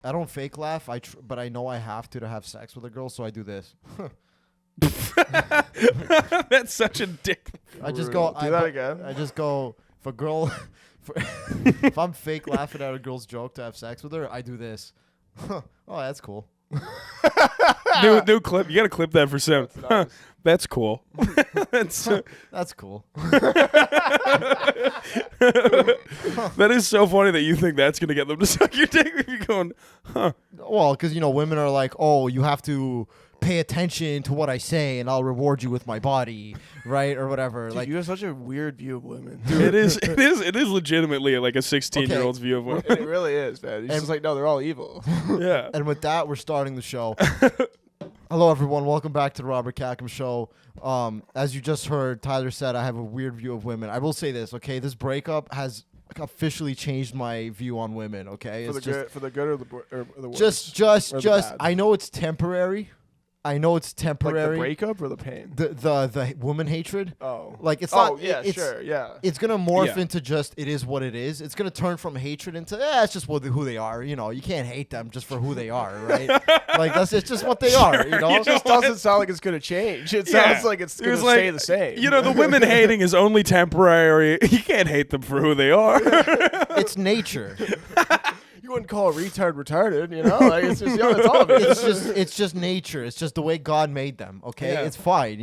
I don't fake laugh. But I know I have to have sex with a girl, so I do this. That's such a dick. I just go. Do that again. I just go. If a girl, if I'm fake laughing at a girl's joke to have sex with her, I do this. Oh, that's cool. New clip. You got to clip that for Sam. Nice. That's cool. That's That's cool. that is so funny that you think that's gonna get them to suck your dick. You're going, huh? Well, because women are like, oh, you have to pay attention to what I say, and I'll reward you with my body, right, or whatever. Dude, like, you have such a weird view of women. It is legitimately like a 16-year-old's view of women. It really is, man. It's just like, no, they're all evil. Yeah. and with that, we're starting the show. Hello, everyone. Welcome back to the Robert Khakham Show. As you just heard, Tyler said I have a weird view of women. I will say this, okay? This breakup has officially changed my view on women, okay? For the good or the worse? Just. bad? I know it's temporary. Like the breakup or the pain? The woman hatred. Oh. Like it's Oh, not. yeah, it's, sure, yeah. It's gonna morph Yeah. into just it is what it is. It's gonna turn from hatred into it's just who they are. You can't hate them just for who they are, right? Like it's just what they are. It just doesn't sound like it's going to change. It sounds like it's going to stay the same. The women hating is only temporary. You can't hate them for who they are. It's nature. You wouldn't call a retard retarded, Like it's just, it's all of it. It's just nature. It's just the way God made them. Okay, Yeah. it's fine.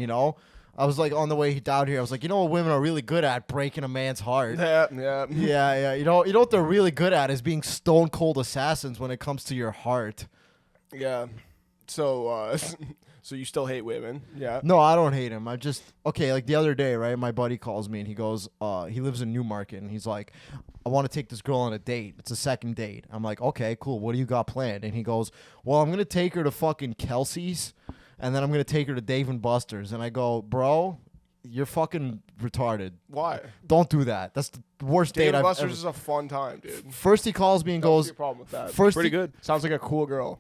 I was like on the way down here. I was like, what women are really good at? Breaking a man's heart. Yeah. Yeah. You know what they're really good at is being stone cold assassins when it comes to your heart. Yeah. So, so you still hate women? Yeah. No, I don't hate him. I just like the other day, right? My buddy calls me and he goes, he lives in Newmarket and he's like, I want to take this girl on a date. It's a second date. I'm like, okay, cool. What do you got planned? And he goes, well, I'm gonna take her to fucking Kelsey's, and then I'm gonna take her to Dave and Buster's. And I go, bro, you're fucking retarded. Why? Don't do that. That's the worst Dave date and I've Buster's ever. is a fun time, dude. First he calls me and Don't see goes, a problem with that. Pretty good. Sounds like a cool girl.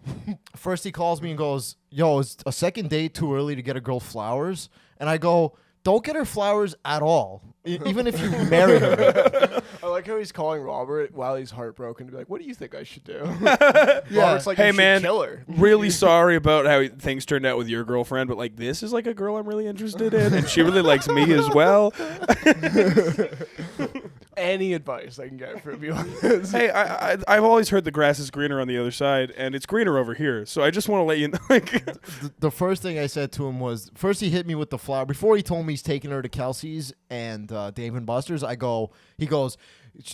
First he calls me and goes, yo, is a second date too early to get a girl flowers? And I go, don't get her flowers at all, even if you marry her. I like how he's calling Robert while he's heartbroken to be like, what do you think I should do? Yeah. Robert's like, Hey, you should man. kill her. Really sorry about how things turned out with your girlfriend, but like this is like a girl I'm really interested in, and she really likes me as well. Any advice I can get from you on this? Hey, I've always heard the grass is greener on the other side, and it's greener over here. So I just want to let you know. The first thing I said to him was, first he hit me with the flower. Before he told me he's taking her to Kelsey's and Dave and Buster's, he goes,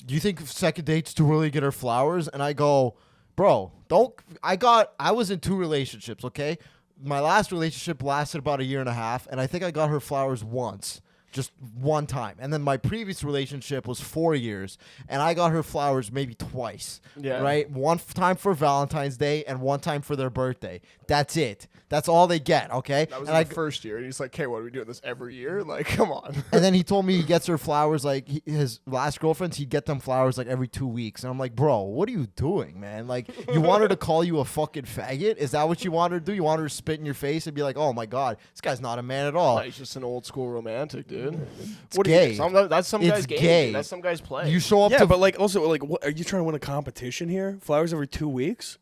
do you think second date's too early to get her flowers? And I go, bro, I was in 2 relationships, okay? My last relationship lasted about a year and a half, and I think I got her flowers once. Just one time. And then my previous relationship was 4 years, and I got her flowers maybe twice. Yeah. Right? One time for Valentine's Day and one time for their birthday. That's it. That's all they get, okay? That was and in the first year. And he's like, hey, what, are we doing this every year? Like, come on. And then he told me he gets her flowers, like his last girlfriends, he'd get them flowers like every 2 weeks. And I'm like, bro, what are you doing, man? Like, you want her to call you a fucking faggot? Is that what you want her to do? You want her to spit in your face and be like, oh my God, this guy's not a man at all. He's just an old school romantic, dude. It's What gay. That's some It's guy's game. gay. Dude. That's some guy's play. You show up Yeah, to but like also like, what, are you trying to win a competition here? Flowers every 2 weeks?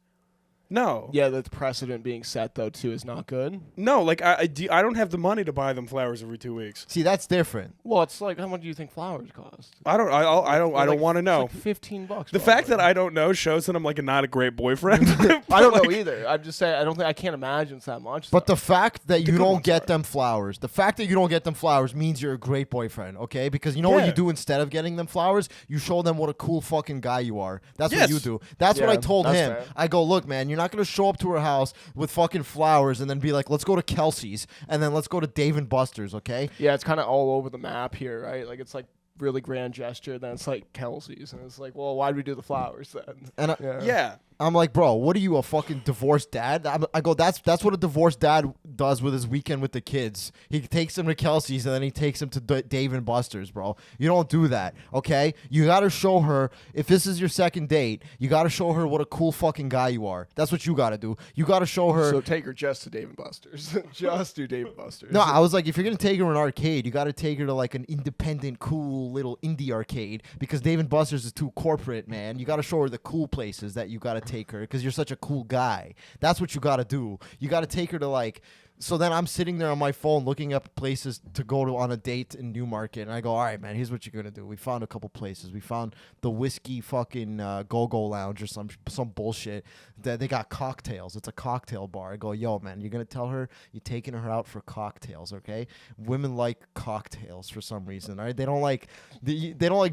No. Yeah, the precedent being set though too is not good. No, like I don't have the money to buy them flowers every 2 weeks. See, that's different. Well, it's like, how much do you think flowers cost? I don't want to know. It's like $15. The fact that I don't know shows that I'm like not a great boyfriend. I don't know either. I'm just saying I can't imagine it's that much. But the fact that you good don't ones get are. them flowers, means you're a great boyfriend, okay? Because you know what Yeah. you do instead of getting them flowers? You show them what a cool fucking guy you are. That's Yes. what you do. That's what Yeah, I told that's him. fair. I go, look, man, you're not going to show up to her house with fucking flowers and then be like, let's go to Kelsey's and then let's go to Dave and Buster's, okay? yeah, it's kind of all over the map here, right? Like it's like really grand gesture. Then it's like Kelsey's, and it's like, well, why'd we do the flowers then? And Yeah. I'm like, bro, what are you, a fucking divorced dad? I go, that's what a divorced dad does with his weekend with the kids. He takes them to Kelsey's and then he takes them to Dave and Buster's, bro. You don't do that, okay? You got to show her, if this is your second date, you got to show her what a cool fucking guy you are. That's what you got to do. You got to show her. So take her just to Dave and Buster's. Just do Dave and Buster's. No, I was like, if you're going to take her to an arcade, you got to take her to like an independent, cool cool little indie arcade because Dave and Buster's is too corporate, man. You got to show her the cool places that you got to take her because you're such a cool guy. That's what you got to do. You got to take her to like. So then I'm sitting there on my phone looking up places to go to on a date in Newmarket. And I go, all right, man, here's what you're going to do. We found a couple places. We found the Whiskey fucking Go-Go Lounge or some bullshit. They got cocktails. It's a cocktail bar. I go, yo, man, you're going to tell her you're taking her out for cocktails, okay? Women like cocktails for some reason, all right? They don't like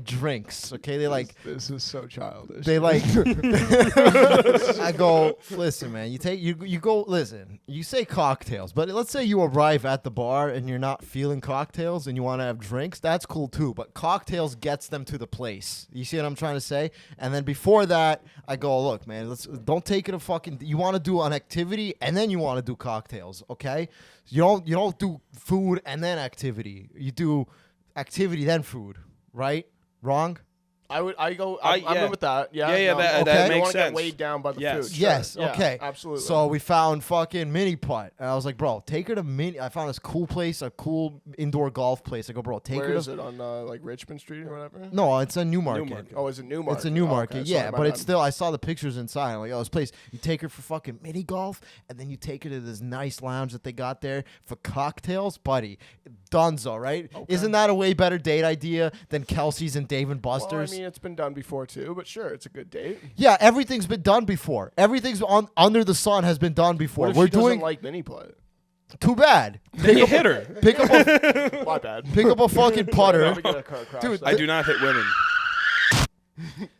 drinks, okay? They like... This is so childish. They like... I go, listen, man, you go, listen, you say cocktails, but let's say you arrive at the bar and you're not feeling cocktails and you want to have drinks. That's cool too. But cocktails gets them to the place. You see what I'm trying to say? And then before that, I go, look, man, don't take it a fucking. You want to do an activity and then you want to do cocktails, okay? You don't do food and then activity. You do activity then food, right? Wrong? I'm in with that. Yeah, Yeah, no, that okay. makes You want to sense. get weighed down by the Yes. food. Sure. Yes, Yeah, okay. absolutely. So we found fucking mini putt. And I was like, bro, take her to mini. I found this cool place, a cool indoor golf place. I go, bro, take where her is to. it on like Richmond Street or whatever? No, it's a Newmarket. Newmarket. Oh, is it Newmarket? It's a Newmarket, okay. yeah, Sorry, but my it's bad. still. I saw the pictures inside. I'm like, oh, this place. You take her for fucking mini golf, and then you take her to this nice lounge that they got there for cocktails, buddy. Dunzo, right? Okay. Isn't that a way better date idea than Kelsey's and Dave and Buster's? Well, I mean, it's been done before too, but sure, it's a good date. Yeah, everything's been done before. Everything's under the sun has been done before. What if We're she doesn't doing like mini putt? too bad. Then you hit her. Pick up a My bad. pick up a fucking putter. Let me get a car crash Dude, there. I do not hit women.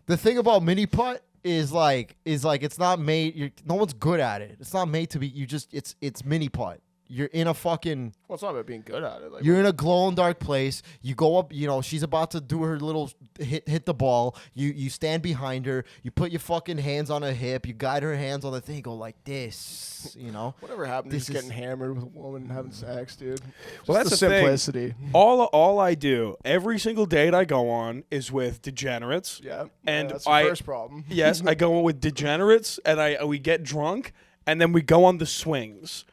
The thing about mini putt is like it's not made. No one's good at it. It's not made to be. It's mini putt. You're in a fucking. Well, it's not about being good at it. Like, You're in a glow in dark place. You go up. She's about to do her little hit the ball. You stand behind her. You put your fucking hands on her hip. You guide her hands on the thing. Go like this. whatever happened to this just is- getting hammered with a woman and having sex, dude? Well, Just that's the the thing. simplicity. All I do every single date I go on is with degenerates. Yeah, And that's the first problem. Yes, I go with degenerates, and we get drunk, and then we go on the swings.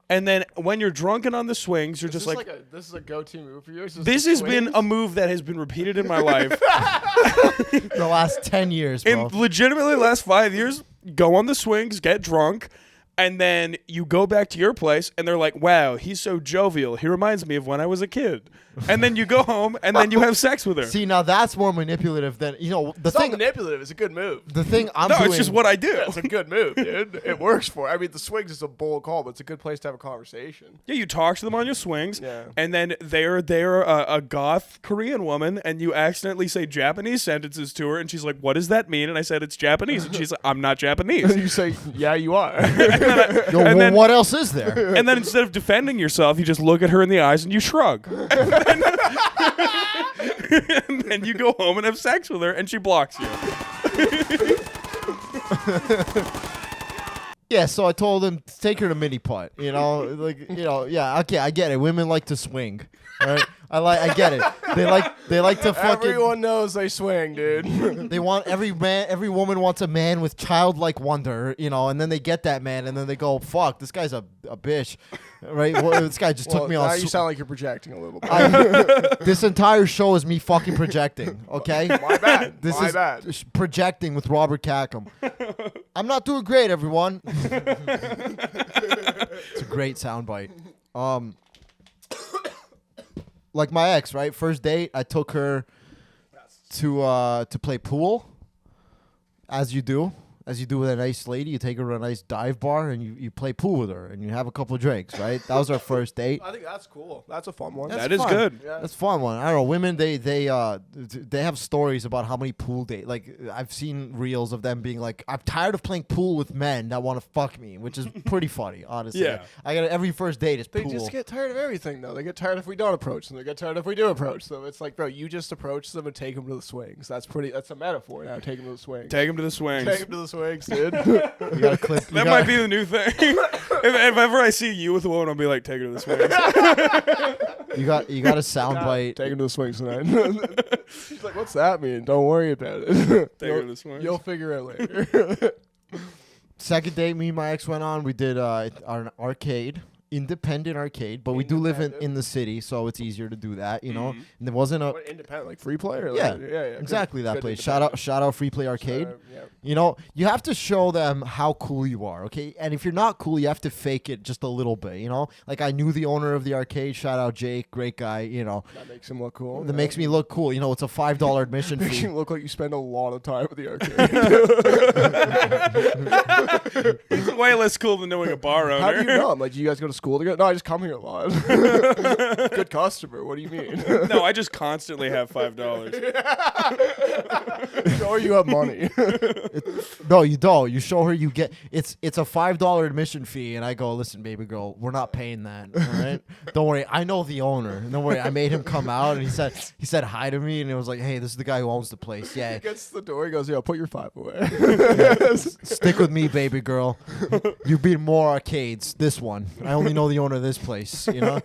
And then when you're drunk and on the swings, you're Is just this like this is a go-to move for you? Is this the has been swings? a move that has been repeated in my life. The last 10 years, bro. In legitimately the last 5 years, go on the swings, get drunk, and then you go back to your place, and they're like, wow, he's so jovial. He reminds me of when I was a kid. And then you go home, and then you have sex with her. See, now that's more manipulative than the It's thing. not manipulative. It's a good move. The thing I'm No, doing. it's just what I do. Yeah, it's a good move, dude. It works for. I mean, the swings is a bold call, but it's a good place to have a conversation. Yeah, you talk to them on your swings, Yeah. and then they're a goth Korean woman, and you accidentally say Japanese sentences to her, and she's like, "What does that mean?" And I said, "It's Japanese," and she's like, "I'm not Japanese." You say, "Yeah, you are." Yo, well, then- what else is there? And then instead of defending yourself, you just look at her in the eyes and you shrug. And then you go home and have sex with her, and she blocks you. Yeah, so I told him take her to mini putt. Yeah, okay, I get it. Women like to swing. All right, I get it. They like to fucking. Everyone knows they swing, dude. They want every woman wants a man with childlike wonder, and then they get that man, and then they go, "Fuck, this guy's a bitch," right? Well, this guy just took me on. Now you sound like you're projecting a little bit. This entire show is me fucking projecting. Okay, My bad. this My is bad. projecting with Robert Khakham. I'm not doing great, everyone. It's a great soundbite. Like my ex, right? First date, I took her to play pool, as you do with a nice lady. You take her to a nice dive bar and you play pool with her and you have a couple of drinks, right? That was our first date. I think that's cool. That's a fun one. That's That is fun. good. Yeah. That's a fun one. I don't know. Women, they have stories about how many pool date. Like I've seen reels of them being like, "I'm tired of playing pool with men that want to fuck me," which is pretty funny, honestly. Yeah. I got every first date is They pool. just get tired of everything, though. They get tired if we don't approach them. They get tired if we do approach them. It's like, bro, you just approach them and take them to the swings. That's a metaphor now. Take them to the swings. Take him to the swings. Take them to the swings, dude. You got a clip. That might be the new thing. if ever I see you with a woman, I'll be like, take her to the swings. You got a soundbite. Take him to the swings tonight. She's like, what's that mean? Don't worry about it. Take her to the swings. You'll figure it later. Second date me and my ex went on. We did an arcade independent arcade, but we do live in the city, so it's easier to do that, you know. Mhm. And there wasn't a What, independent, like free play? Or yeah, like, yeah, exactly good, that good place. independent. Shout out Free Play Arcade. Yeah. You know, you have to show them how cool you are, okay? And if you're not cool, you have to fake it just a little bit, you know? Like, I knew the owner of the arcade. Shout out Jake, great guy, you know. That makes him look cool. That makes me look cool. You know, it's a $5 admission Makes fee. you look like you spend a lot of time at the arcade. It's way less cool than knowing a bar owner. How do you know? I'm like, do you guys go to school together? No, I just come here a lot. Good customer. What do you mean? No, I just constantly have $5. Show her you have money. No, you don't. You show her you get it's a $5 admission fee, and I go, listen, baby girl, we're not paying that. All right, don't worry. I know the owner. Don't worry. I made him come out, and he said hi to me, and it was like, hey, this is the guy who owns the place. Yeah, He gets to the door. He goes, yo, put your 5 away. stick with me, baby girl. You've been more arcades. This one, I only know the owner of this place. You know,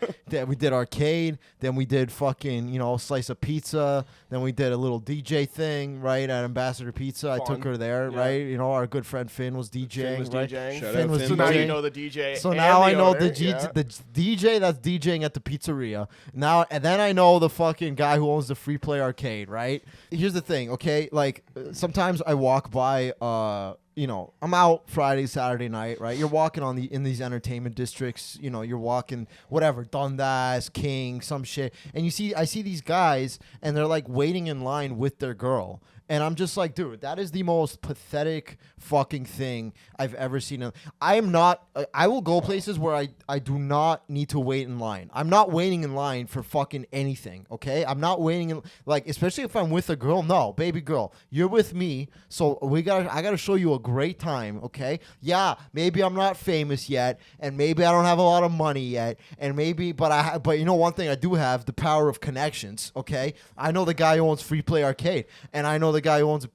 we did arcade, then we did fucking slice of pizza, then we did a little DJ thing right at Ambassador Pizza. I took Fun. her there, Yeah. right? You know, our good friend Finn was DJing. Finn was right? DJing. Shout Finn out was Finn. So now DJing. you know the DJ. So and now the I know owner, the yeah. the DJ that's DJing at the pizzeria. Now and then I know the fucking guy who owns the Free Play Arcade, right? Here's the thing, okay? Like sometimes I walk by I'm out Friday, Saturday night, right? You're walking in these entertainment districts, you're walking whatever, Dundas, King, some shit. And I see these guys and they're like waiting in line with their girl. And I'm just like, dude, that is the most pathetic fucking thing I've ever seen. I will go places where I do not need to wait in line. I'm not waiting in line for fucking anything, okay? I'm not waiting especially if I'm with a girl. No, baby girl, you're with me, so I gotta show you a great time, okay? Yeah, maybe I'm not famous yet, and maybe I don't have a lot of money yet, and maybe, but one thing I do have, the power of connections, okay? I know the guy who owns Free Play Arcade, and I know the guy who owns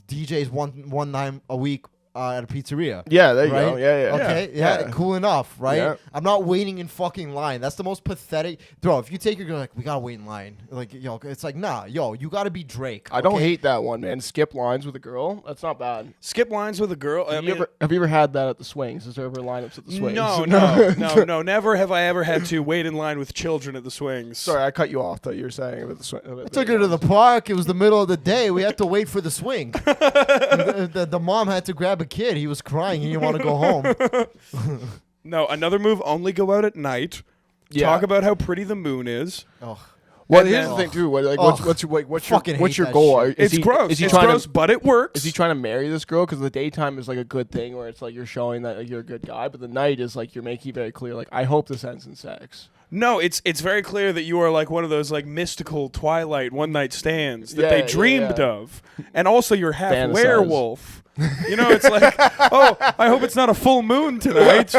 DJs one time a week at a pizzeria. Yeah, there you right? go. Yeah. Okay, yeah, cool enough, right? Yeah. I'm not waiting in fucking line. That's the most pathetic. Bro, if you take your girl, like, we gotta wait in line. Like, it's like, nah, you gotta be Drake. I don't okay? hate that one, man. Skip lines with a girl. That's not bad. Skip lines with a girl. I Have mean, you ever had that at the swings? Is there ever lineups at the swings? No. Never have I ever had to wait in line with children at the swings. Sorry, I cut you off. That you were saying about the swing. I took her to the park. It was the middle of the day. We had to wait for the swing. the mom had to grab a kid. He was crying. He didn't want to go home. No, another move, only go out at night. Yeah. Talk about how pretty the moon is. Oh, Well, And here's then- the thing too. What's Fucking hate your that goal? shit. It's gross. Is he It's trying gross, to? but it works. Is he trying to marry this girl? Because the daytime is like a good thing, where it's like you're showing that like, you're a good guy, but the night is like you're making very clear, like I hope this ends in sex. No, it's very clear that you are like one of those like mystical Twilight one night stands that Yeah, they yeah, dreamed yeah. of, and also you're half Fantasize. werewolf. It's like, oh, I hope it's not a full moon tonight.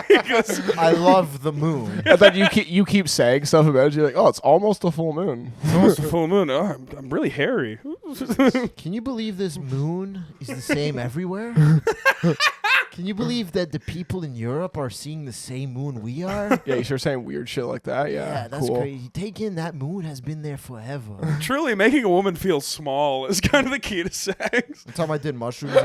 Because I love the moon. And then you keep saying stuff about it. You're like, oh, it's almost a full moon. it's almost a full moon. Oh, I'm really hairy. Can you believe this moon is the same everywhere? Can you believe that the people in Europe are seeing the same moon we are? Yeah, you start saying weird shit like that. Yeah, that's cool. crazy. Take in that moon has been there forever. Truly, making a woman feel small is kind of the key to sex. One time I did mushrooms.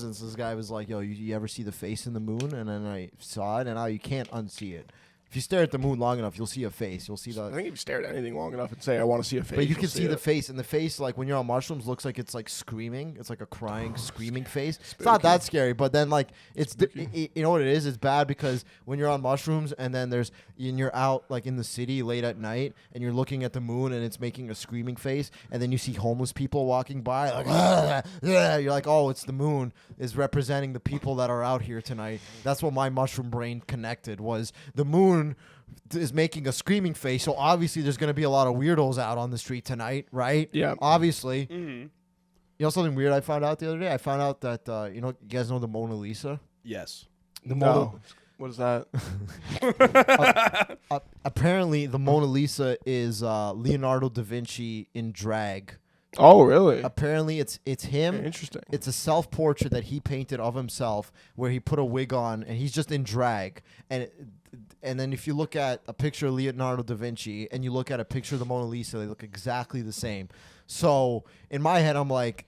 And this guy was like, "Yo, you ever see the face in the moon?" And then I saw it, and now you can't unsee it. If you stare at the moon long enough, you'll see a face. You'll see I the. think if you stare at anything long enough and say, I want to see a face. But you you'll can see the it. face, and the face, like when you're on mushrooms, looks like it's like screaming. It's like a crying, screaming face. It's not that scary, but then like you know what it is? It's bad because when you're on mushrooms and then you're out like in the city late at night and you're looking at the moon and it's making a screaming face, and then you see homeless people walking by, like you're like, oh, it's the moon is representing the people that are out here tonight. That's what my mushroom brain connected was the moon is making a screaming face, so obviously there's going to be a lot of weirdos out on the street tonight, right? Yeah. Obviously. Mm-hmm. You know something weird I found out the other day? I found out that, you guys know the Mona Lisa? Yes. No. What is that? Apparently, the Mona Lisa is Leonardo da Vinci in drag. Oh, really? Apparently, it's him. Interesting. It's a self-portrait that he painted of himself where he put a wig on, and he's just in drag. And then if you look at a picture of Leonardo da Vinci and you look at a picture of the Mona Lisa, they look exactly the same. So in my head, I'm like,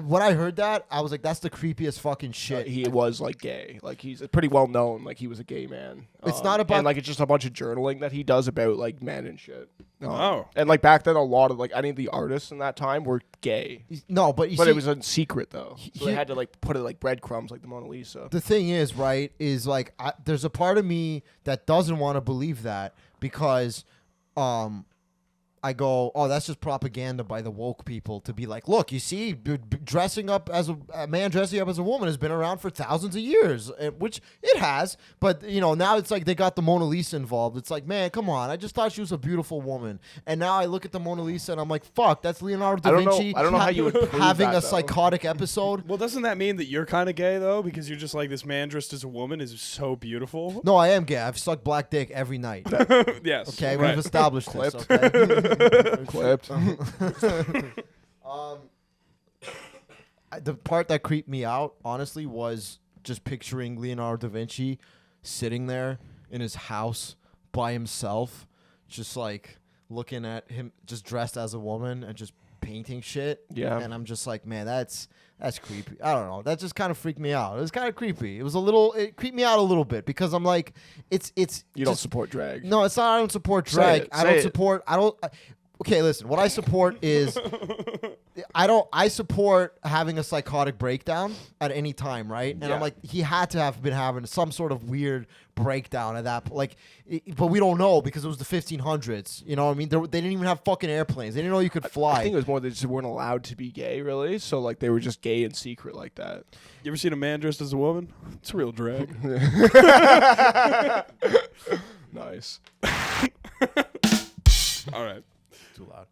when I heard that, I was like, that's the creepiest fucking shit. He was like gay. Like he's pretty well known. Like he was a gay man. It's not about and like it's just a bunch of journaling that he does about like men and shit. Oh. And like back then, a lot of like any of the artists in that time were gay. No, but you But see, it was in secret though. So they he- had to like put it like breadcrumbs like the Mona Lisa. the thing is, right, is like there's a part of me that doesn't want to believe that because I go, oh, that's just propaganda by the woke people to be like, look, you see, dressing up as a man dressing up as a woman has been around for thousands of years, which it has. But, now it's like they got the Mona Lisa involved. It's like, man, come on. I just thought she was a beautiful woman. And now I look at the Mona Lisa and I'm like, fuck, that's Leonardo da Vinci. I don't know how you would prove having that, a though. psychotic episode. Well, doesn't that mean that you're kind of gay though? Because you're just like, this man dressed as a woman is so beautiful. No, I am gay. I've sucked black dick every night. Yes. Okay, right. we've established this. Clipped. Okay? Clipped. The part that creeped me out, honestly, was just picturing Leonardo da Vinci sitting there in his house by himself, just like looking at him, just dressed as a woman and just painting shit. Yeah. And I'm just like, man, that's creepy. I don't know. That just kind of freaked me out. It was kind of creepy. It creeped me out a little bit because I'm like, it's. You don't support drag. No, it's not. I don't support Say drag. it, I say don't it. support. I don't. Okay, listen. What I support is, I support having a psychotic breakdown at any time, right? And Yeah. I'm like, he had to have been having some sort of weird breakdown at that. But we don't know because it was the 1500s. You know what I mean? They didn't even have fucking airplanes. They didn't know you could fly. I think it was more they just weren't allowed to be gay, really. So like they were just gay in secret like that. You ever seen a man dressed as a woman? It's a real drag. Nice. All right. Too loud.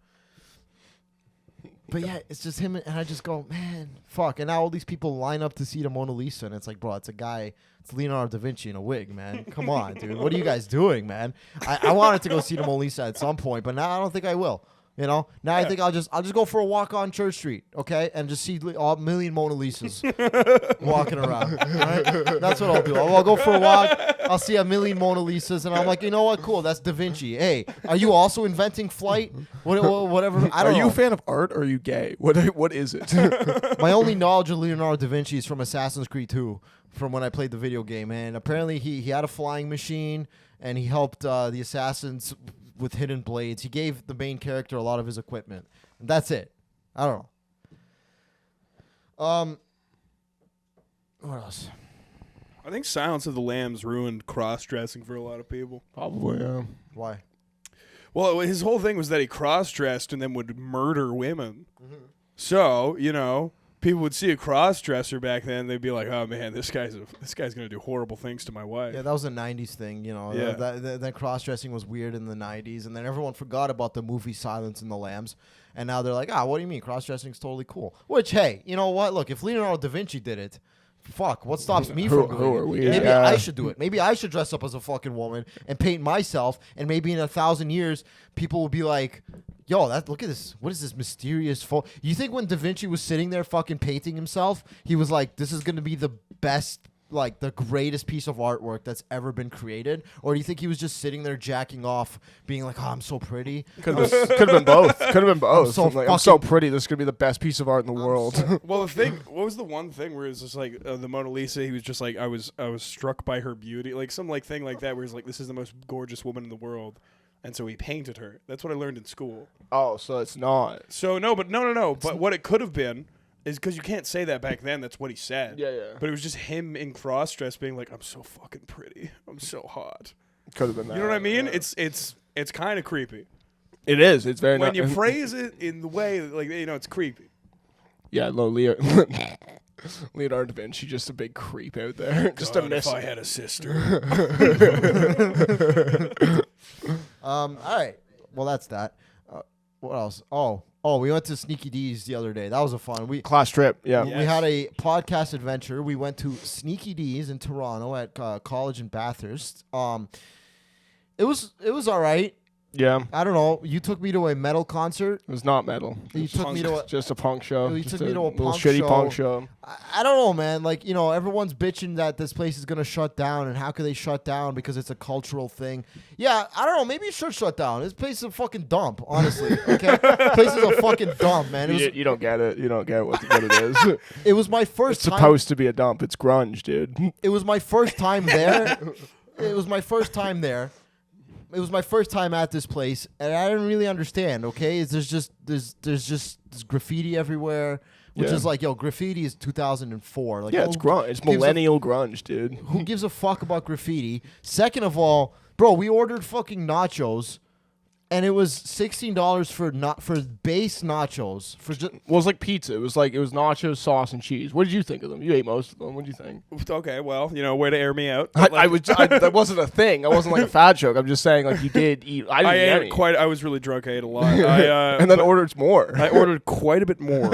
But yeah, it's just him, and I just go, man, fuck. And now all these people line up to see the Mona Lisa, and it's like, bro, it's a guy, it's Leonardo da Vinci in a wig, man. Come on, dude. What are you guys doing, man? I wanted to go see the Mona Lisa at some point, but now I don't think I will. Now I think I'll just go for a walk on Church Street, okay, and just see a million Mona Lisas walking around. Right? That's what I'll do. I'll go for a walk. I'll see a million Mona Lisas, and I'm like, you know what? Cool, that's Da Vinci. Hey, are you also inventing flight? Whatever. I don't know. Are you a fan of art or are you gay? What is it? My only knowledge of Leonardo da Vinci is from Assassin's Creed 2, from when I played the video game. And apparently he had a flying machine, and he helped the assassins with hidden blades. He gave the main character a lot of his equipment. And that's it. I don't know. What else? I think Silence of the Lambs ruined cross-dressing for a lot of people. Probably, yeah. Why? Well, his whole thing was that he cross-dressed and then would murder women. So, people would see a cross-dresser back then. They'd be like, "Oh man, this guy's gonna do horrible things to my wife." Yeah, that was a 90s thing, Yeah. That cross-dressing was weird in the 90s, and then everyone forgot about the movie Silence and the Lambs, and now they're like, what do you mean? Cross-dressing's totally cool. Which, hey, you know what? Look, if Leonardo da Vinci did it, fuck, what stops me from doing who it? are we? Maybe Yeah. I should do it. Maybe I should dress up as a fucking woman and paint myself, and maybe in 1,000 years, people will be like, yo, look at this. What is this mysterious You think when Da Vinci was sitting there fucking painting himself, he was like, this is going to be the best, like the greatest piece of artwork that's ever been created? Or do you think he was just sitting there jacking off, being like, I'm so pretty? Could have been both. Could have been both. so I'm so pretty. This could be the best piece of art in the world. Well, what was the one thing where it's just like the Mona Lisa? He was just like, I was struck by her beauty, like some thing like that, where he's like, this is the most gorgeous woman in the world, and so he painted her. That's what I learned in school. Oh, so it's not. So no. But what it could have been is because you can't say that back then. That's what he said. Yeah. But it was just him in cross dress being like, I'm so fucking pretty. I'm so hot. Could have been that. You know what I mean? Yeah. It's kind of creepy It is. It's very. when you phrase it in the way like it's creepy. Yeah, Leonardo da Vinci, just a big creep out there. Just a God, miss. if I had a sister. All right. Well, that's that. What else? Oh, we went to Sneaky Dees the other day. That was a fun. Class trip. Yeah. Yeah. We had a podcast adventure. We went to Sneaky Dees in Toronto at college in Bathurst. It was all right. Yeah. I don't know. You took me to a metal concert. It was not metal. You took me to a. Just a punk show. You Just took me to a little punk shitty show. punk show. I don't know, man. Like, everyone's bitching that this place is gonna shut down, and how could they shut down because it's a cultural thing? Yeah, I don't know. Maybe it should shut down. This place is a fucking dump, honestly. Okay, this place is a fucking dump, man. You don't get it. You don't get what it is. It was my first It's time. supposed to be a dump. It's grunge, dude. It was my first time there. It was my first time there. It was my first time at this place, and I didn't really understand. Okay, there's just graffiti everywhere, which Yeah. is like, graffiti is 2004. Like, Yeah, it's grunge. It's millennial grunge, dude. Who gives a fuck about graffiti? Second of all, bro, we ordered fucking nachos, and it was $16 for base nachos for just. Well, it was like pizza. It was nachos, sauce, and cheese. What did you think of them? You ate most of them. What did you think? Okay, well, way to air me out. That wasn't a thing. I wasn't like a fat joke. I'm just saying, like, you did eat. I didn't eat any. I was really drunk. I ate a lot. And then ordered more. I ordered quite a bit more.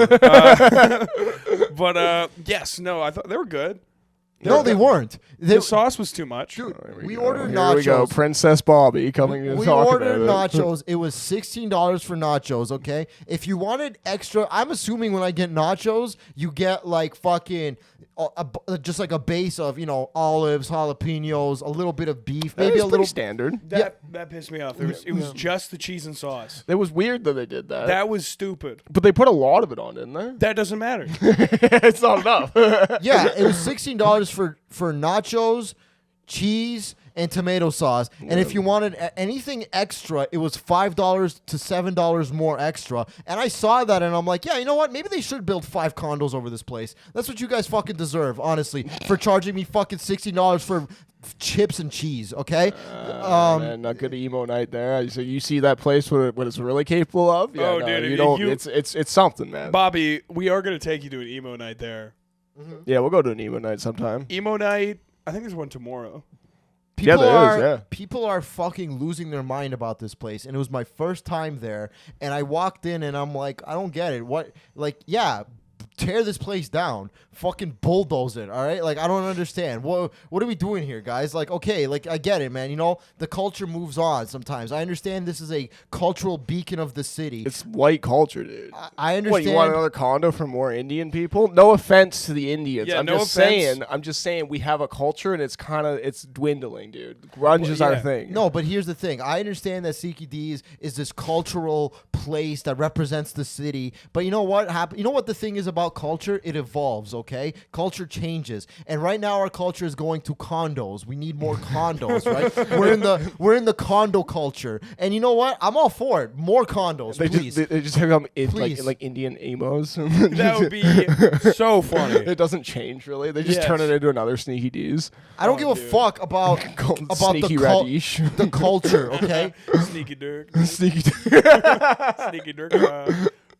But yes, no, I thought they were good. No, they weren't. The sauce was too much. Dude, we go. ordered Here nachos. we go. Princess Bobby coming to We talk ordered about it. nachos. It was $16 for nachos, okay? If you wanted extra, I'm assuming when I get nachos, you get like fucking just like a base of, olives, jalapenos, a little bit of beef, maybe It's a pretty little standard. That pissed me off. It was just the cheese and sauce. It was weird that they did that. That was stupid. But they put a lot of it on, didn't they? That doesn't matter. It's not enough. Yeah, it was $16 for nachos, cheese, and tomato sauce. And if you wanted anything extra, it was $5 to $7 more extra. And I saw that, and I'm like, yeah, you know what? Maybe they should build 5 condos over this place. That's what you guys fucking deserve, honestly, for charging me fucking $16 for chips and cheese. Okay. Man, not good emo night there. So you see that place what it's really capable of? Yeah, Oh, no, dude, you if don't. you- It's something, man. Bobby, we are going to take you to an emo night there. Yeah, we'll go to an emo night sometime. Emo night, I think there's one tomorrow. People are fucking losing their mind about this place, and it was my first time there, and I walked in and I'm like, I don't get it. What? Like, yeah, tear this place down, fucking bulldoze it. All right, like, I don't understand. What are we doing here, guys? Like, okay, like, I get it, man. The culture moves on sometimes. I understand this is a cultural beacon of the city. It's white culture, dude. I understand. What, you want another condo for more Indian people? No offense to the Indians. Yeah, I'm no just offense. saying we have a culture and it's dwindling, dude. Grunge is our yeah. thing. No, but here's the thing. I understand that Dees is this cultural place that represents the city. But you know what happened? You know what the thing is about culture? It evolves, okay? Culture changes. And right now our culture is going to condos. We need more condos, right? We're in the condo culture. And you know what? I'm all for it. More condos, please. They just become Please. like Indian emos. That would be so funny. It doesn't change really. They just Yes. turn it into another Sneaky D's. I don't give a dude. fuck about Sneaky Radish. the culture, okay? Sneaky Dirk. Sneaky D. Sneaky Dirk.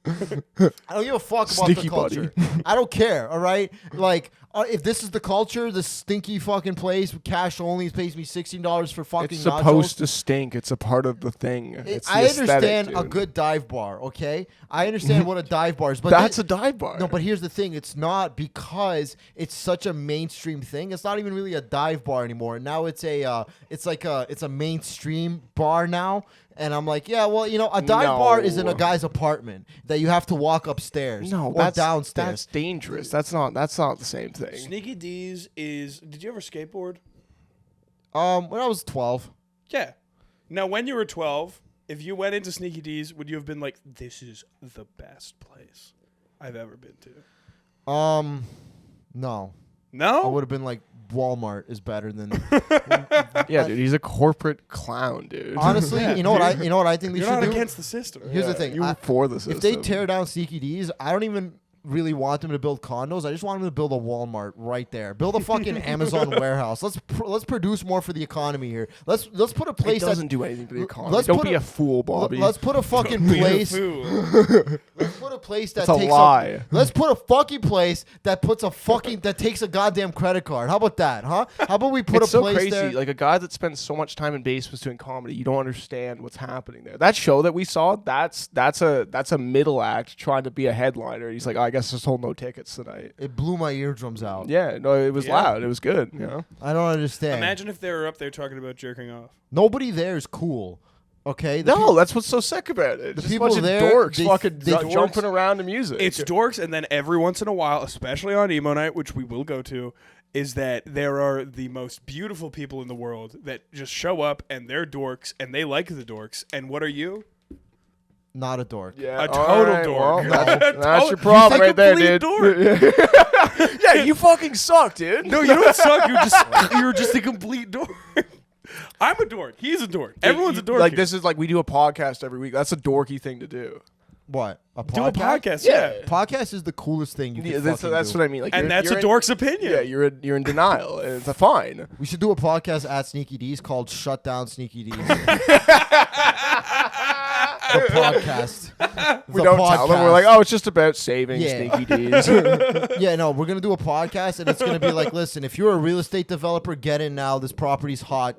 I don't give a fuck about Sneaky the culture. I don't care, all right? Like, if this is the culture, this stinky fucking place, cash only, pays me $16 for fucking It's nachos. supposed to stink. It's a part of the thing. It's the I aesthetic, understand a dude. good dive bar, okay? I understand what a dive bar is, but That's a dive bar. no, but here's the thing: it's not because it's such a mainstream thing. It's not even really a dive bar anymore. Now it's a mainstream bar now. And I'm like, yeah, well, a dive bar is in a guy's apartment that you have to walk upstairs No, or downstairs. That's dangerous. That's not the same thing. Sneaky D's is. Did you ever skateboard? When I was 12. Yeah. Now, when you were 12, if you went into Sneaky D's, would you have been like, this is the best place I've ever been to? No. No? I would have been like, Walmart is better than. Yeah, dude, he's a corporate clown, dude. Honestly, you know what I think they You're should not do? against the system. Here's the thing. You were for the system. If they tear down Sneaky D's, I don't even really want them to build condos. I just want them to build a Walmart right there. Build a fucking Amazon warehouse. Let's produce more for the economy here. Let's put a place It that doesn't do anything for the economy. let's Don't put be a- a fool, Bobby. Let's put a fucking Be a place. fool. Let's put a place that It's a takes lie. let's put a fucking place that takes a goddamn credit card. How about that, huh? How about we put It's a so place crazy. there? Like a guy that spends so much time in basements doing comedy, you don't understand what's happening there. That show that we saw, that's a middle act trying to be a headliner. He's like, oh, I guess there's sold no tickets tonight. It blew my eardrums out. Yeah, no, it was Yeah. loud. It was good. You know, I don't understand. Imagine if they were up there talking about jerking off. Nobody there is cool. Okay. No, that's what's so sick about it. The Just people a bunch of there, dorks they- fucking they dorks. jumping around to music. It's dorks, and then every once in a while, especially on emo night, which we will go to, is that there are the most beautiful people in the world that just show up, and they're dorks, and they like the dorks. And what are you? not a dork. yeah, A total dork. Well, that's, A that's to- your problem He's a right there, complete dude. dork. Yeah, you fucking suck, dude. No, you don't suck. You're just a complete dork. I'm a dork. He's a dork. Everyone's a dork. Like here. this is like we do a podcast every week. That's a dorky thing to do. What? A Do a podcast? podcast, yeah. Podcast is the coolest thing you Yeah, can that's fucking do. what I mean. Like, And that's you're a in- dork's opinion. Yeah, you're in denial. And it's fine. We should do a podcast at Sneaky D's called Shut Down Sneaky D's. The podcast. We don't tell them. We're like, oh, it's just about saving Yeah. Sneaky D's. Yeah, no, we're gonna do a podcast, and it's gonna be like, listen, if you're a real estate developer, get in now. This property's hot.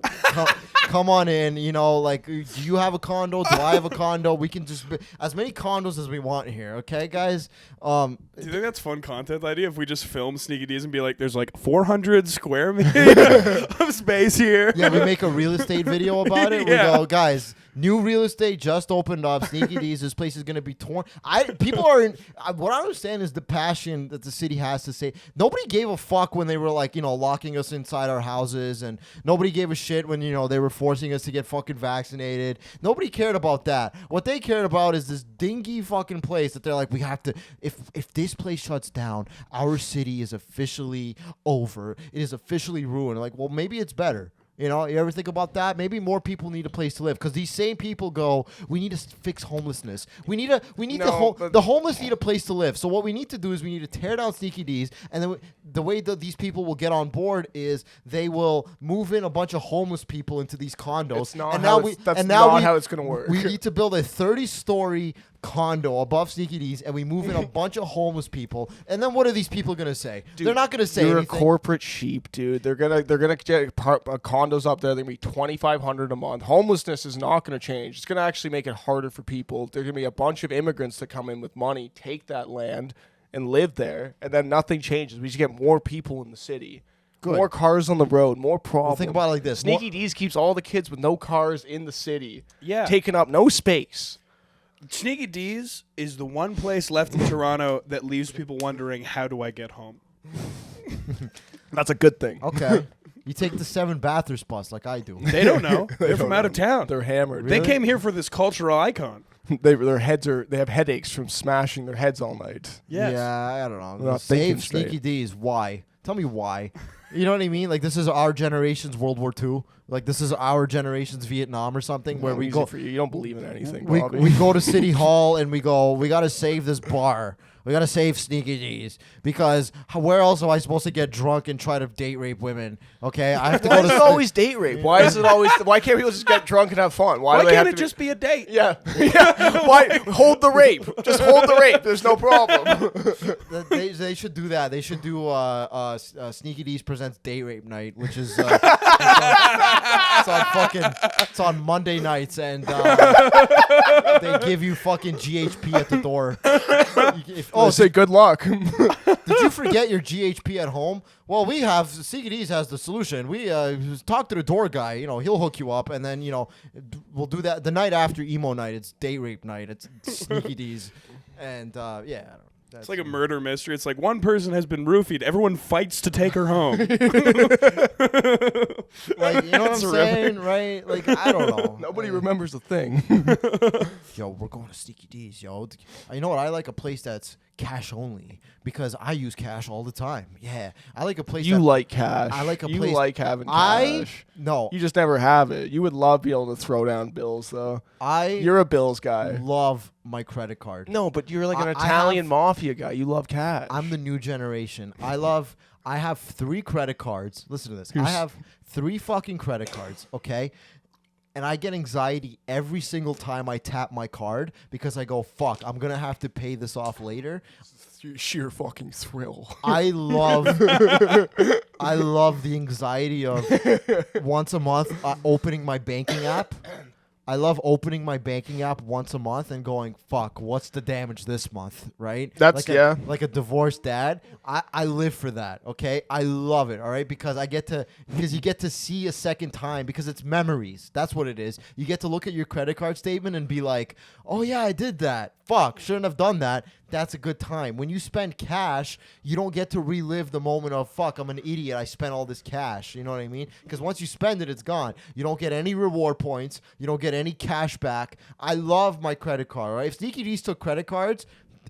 Come on in. You know, like, do you have a condo? Do I have a condo? We can just as many condos as we want here. Okay, guys. Do you think that's fun content idea if we just film Sneaky D's and be like, there's like 400 square meters of space here? Yeah, we make a real estate video about it. Yeah. We go, guys, new real estate just opened up. Sneaky D's. This place is going to be torn. People are in. What I understand is the passion that the city has to say. Nobody gave a fuck when they were like, locking us inside our houses, and nobody gave a shit when they were forcing us to get fucking vaccinated. Nobody cared about that. What they cared about is this dingy fucking place that they're like, we have to. If this place shuts down, our city is officially over. It is officially ruined. Like, well, maybe it's better. You ever think about that? Maybe more people need a place to live because these same people go, we need to fix homelessness. The homeless need a place to live. So what we need to do is we need to tear down Sneaky D's, and then the way that these people will get on board is they will move in a bunch of homeless people into these condos. It's not and how now it's- that's and now not we- how it's gonna work. We need to build a 30-story condo above Sneaky D's, and we move in a bunch of homeless people. And then what are these people gonna say? They're not gonna say You're anything. a corporate sheep, dude. They're gonna get condos up there. They're gonna be $2,500 a month. Homelessness is not gonna change. It's gonna actually make it harder for people. There's gonna be a bunch of immigrants that come in with money, take that land, and live there, and then nothing changes. We just get more people in the city. Good. More cars on the road, more problems. Well, think about it like this. Sneaky D's keeps all the kids with no cars in the city, Yeah. taking up no space. Sneaky D's is the one place left in Toronto that leaves people wondering, how do I get home? That's a good thing. Okay. You take the 7 Bathurst bus like I do. They don't know. They're from out of town. They're hammered. They came here for this cultural icon. They have headaches from smashing their heads all night. Yes. Yeah, I don't know. They're not thinking Save straight. Sneaky D's. Why? Tell me why. You know what I mean? Like, this is our generation's World War II. Like, this is our generation's Vietnam or something, where we Easy go. for you. You don't believe in anything. We Bobby. go to City Hall and we go, we got to save this bar. We got to save Sneaky D's because where else am I supposed to get drunk and try to date rape women? Okay, I have to Why go is to it always date rape? Why is it always? Why can't people just get drunk and have fun? Why do they can't have it to just be a date? Yeah. Why hold the rape? Just hold the rape. There's no problem. They should do that. They should do Sneaky D's presents Date Rape Night, which is it's on Monday nights, and they give you fucking GHP at the door. Say good luck. Did you forget your GHP at home? Well, we have Sneaky D's has the solution. We talk to the door guy. He'll hook you up, and then we'll do that the night after emo night. It's Date Rape Night. It's Sneaky D's, and yeah. I don't know. It's like a murder mystery. It's like one person has been roofied. Everyone fights to take her home. Like, you know what I'm saying, right? Like, I don't know. Nobody remembers a thing. Yo, we're going to Sneaky D's, yo. You know what? I like a place that's cash only because I use cash all the time. Yeah, I like a place. You like cash. I like a you place. like having cash. No. You just never have it. You would love being able to throw down bills, though. You're a bills guy. love my credit card. No, but you're like an I Italian have- mafia guy. You love cash. I'm the new generation. I have 3 credit cards. Listen to this. I have 3 fucking credit cards, okay? And I get anxiety every single time I tap my card because I go, fuck, I'm going to have to pay this off later. sheer fucking thrill. I love the anxiety of once a month opening my banking app. I love opening my banking app once a month and going, fuck, what's the damage this month, right? That's like a divorced dad. I live for that, okay? I love it, all right? Because you get to see a second time because it's memories. That's what it is. You get to look at your credit card statement and be like, oh yeah, I did that. Fuck, shouldn't have done that. That's a good time. When you spend cash, you don't get to relive the moment of, fuck, I'm an idiot. I spent all this cash. You know what I mean? Because once you spend it, it's gone. You don't get any reward points. You don't get any cash back. I love my credit card, right? If Sneaky Dees took credit cards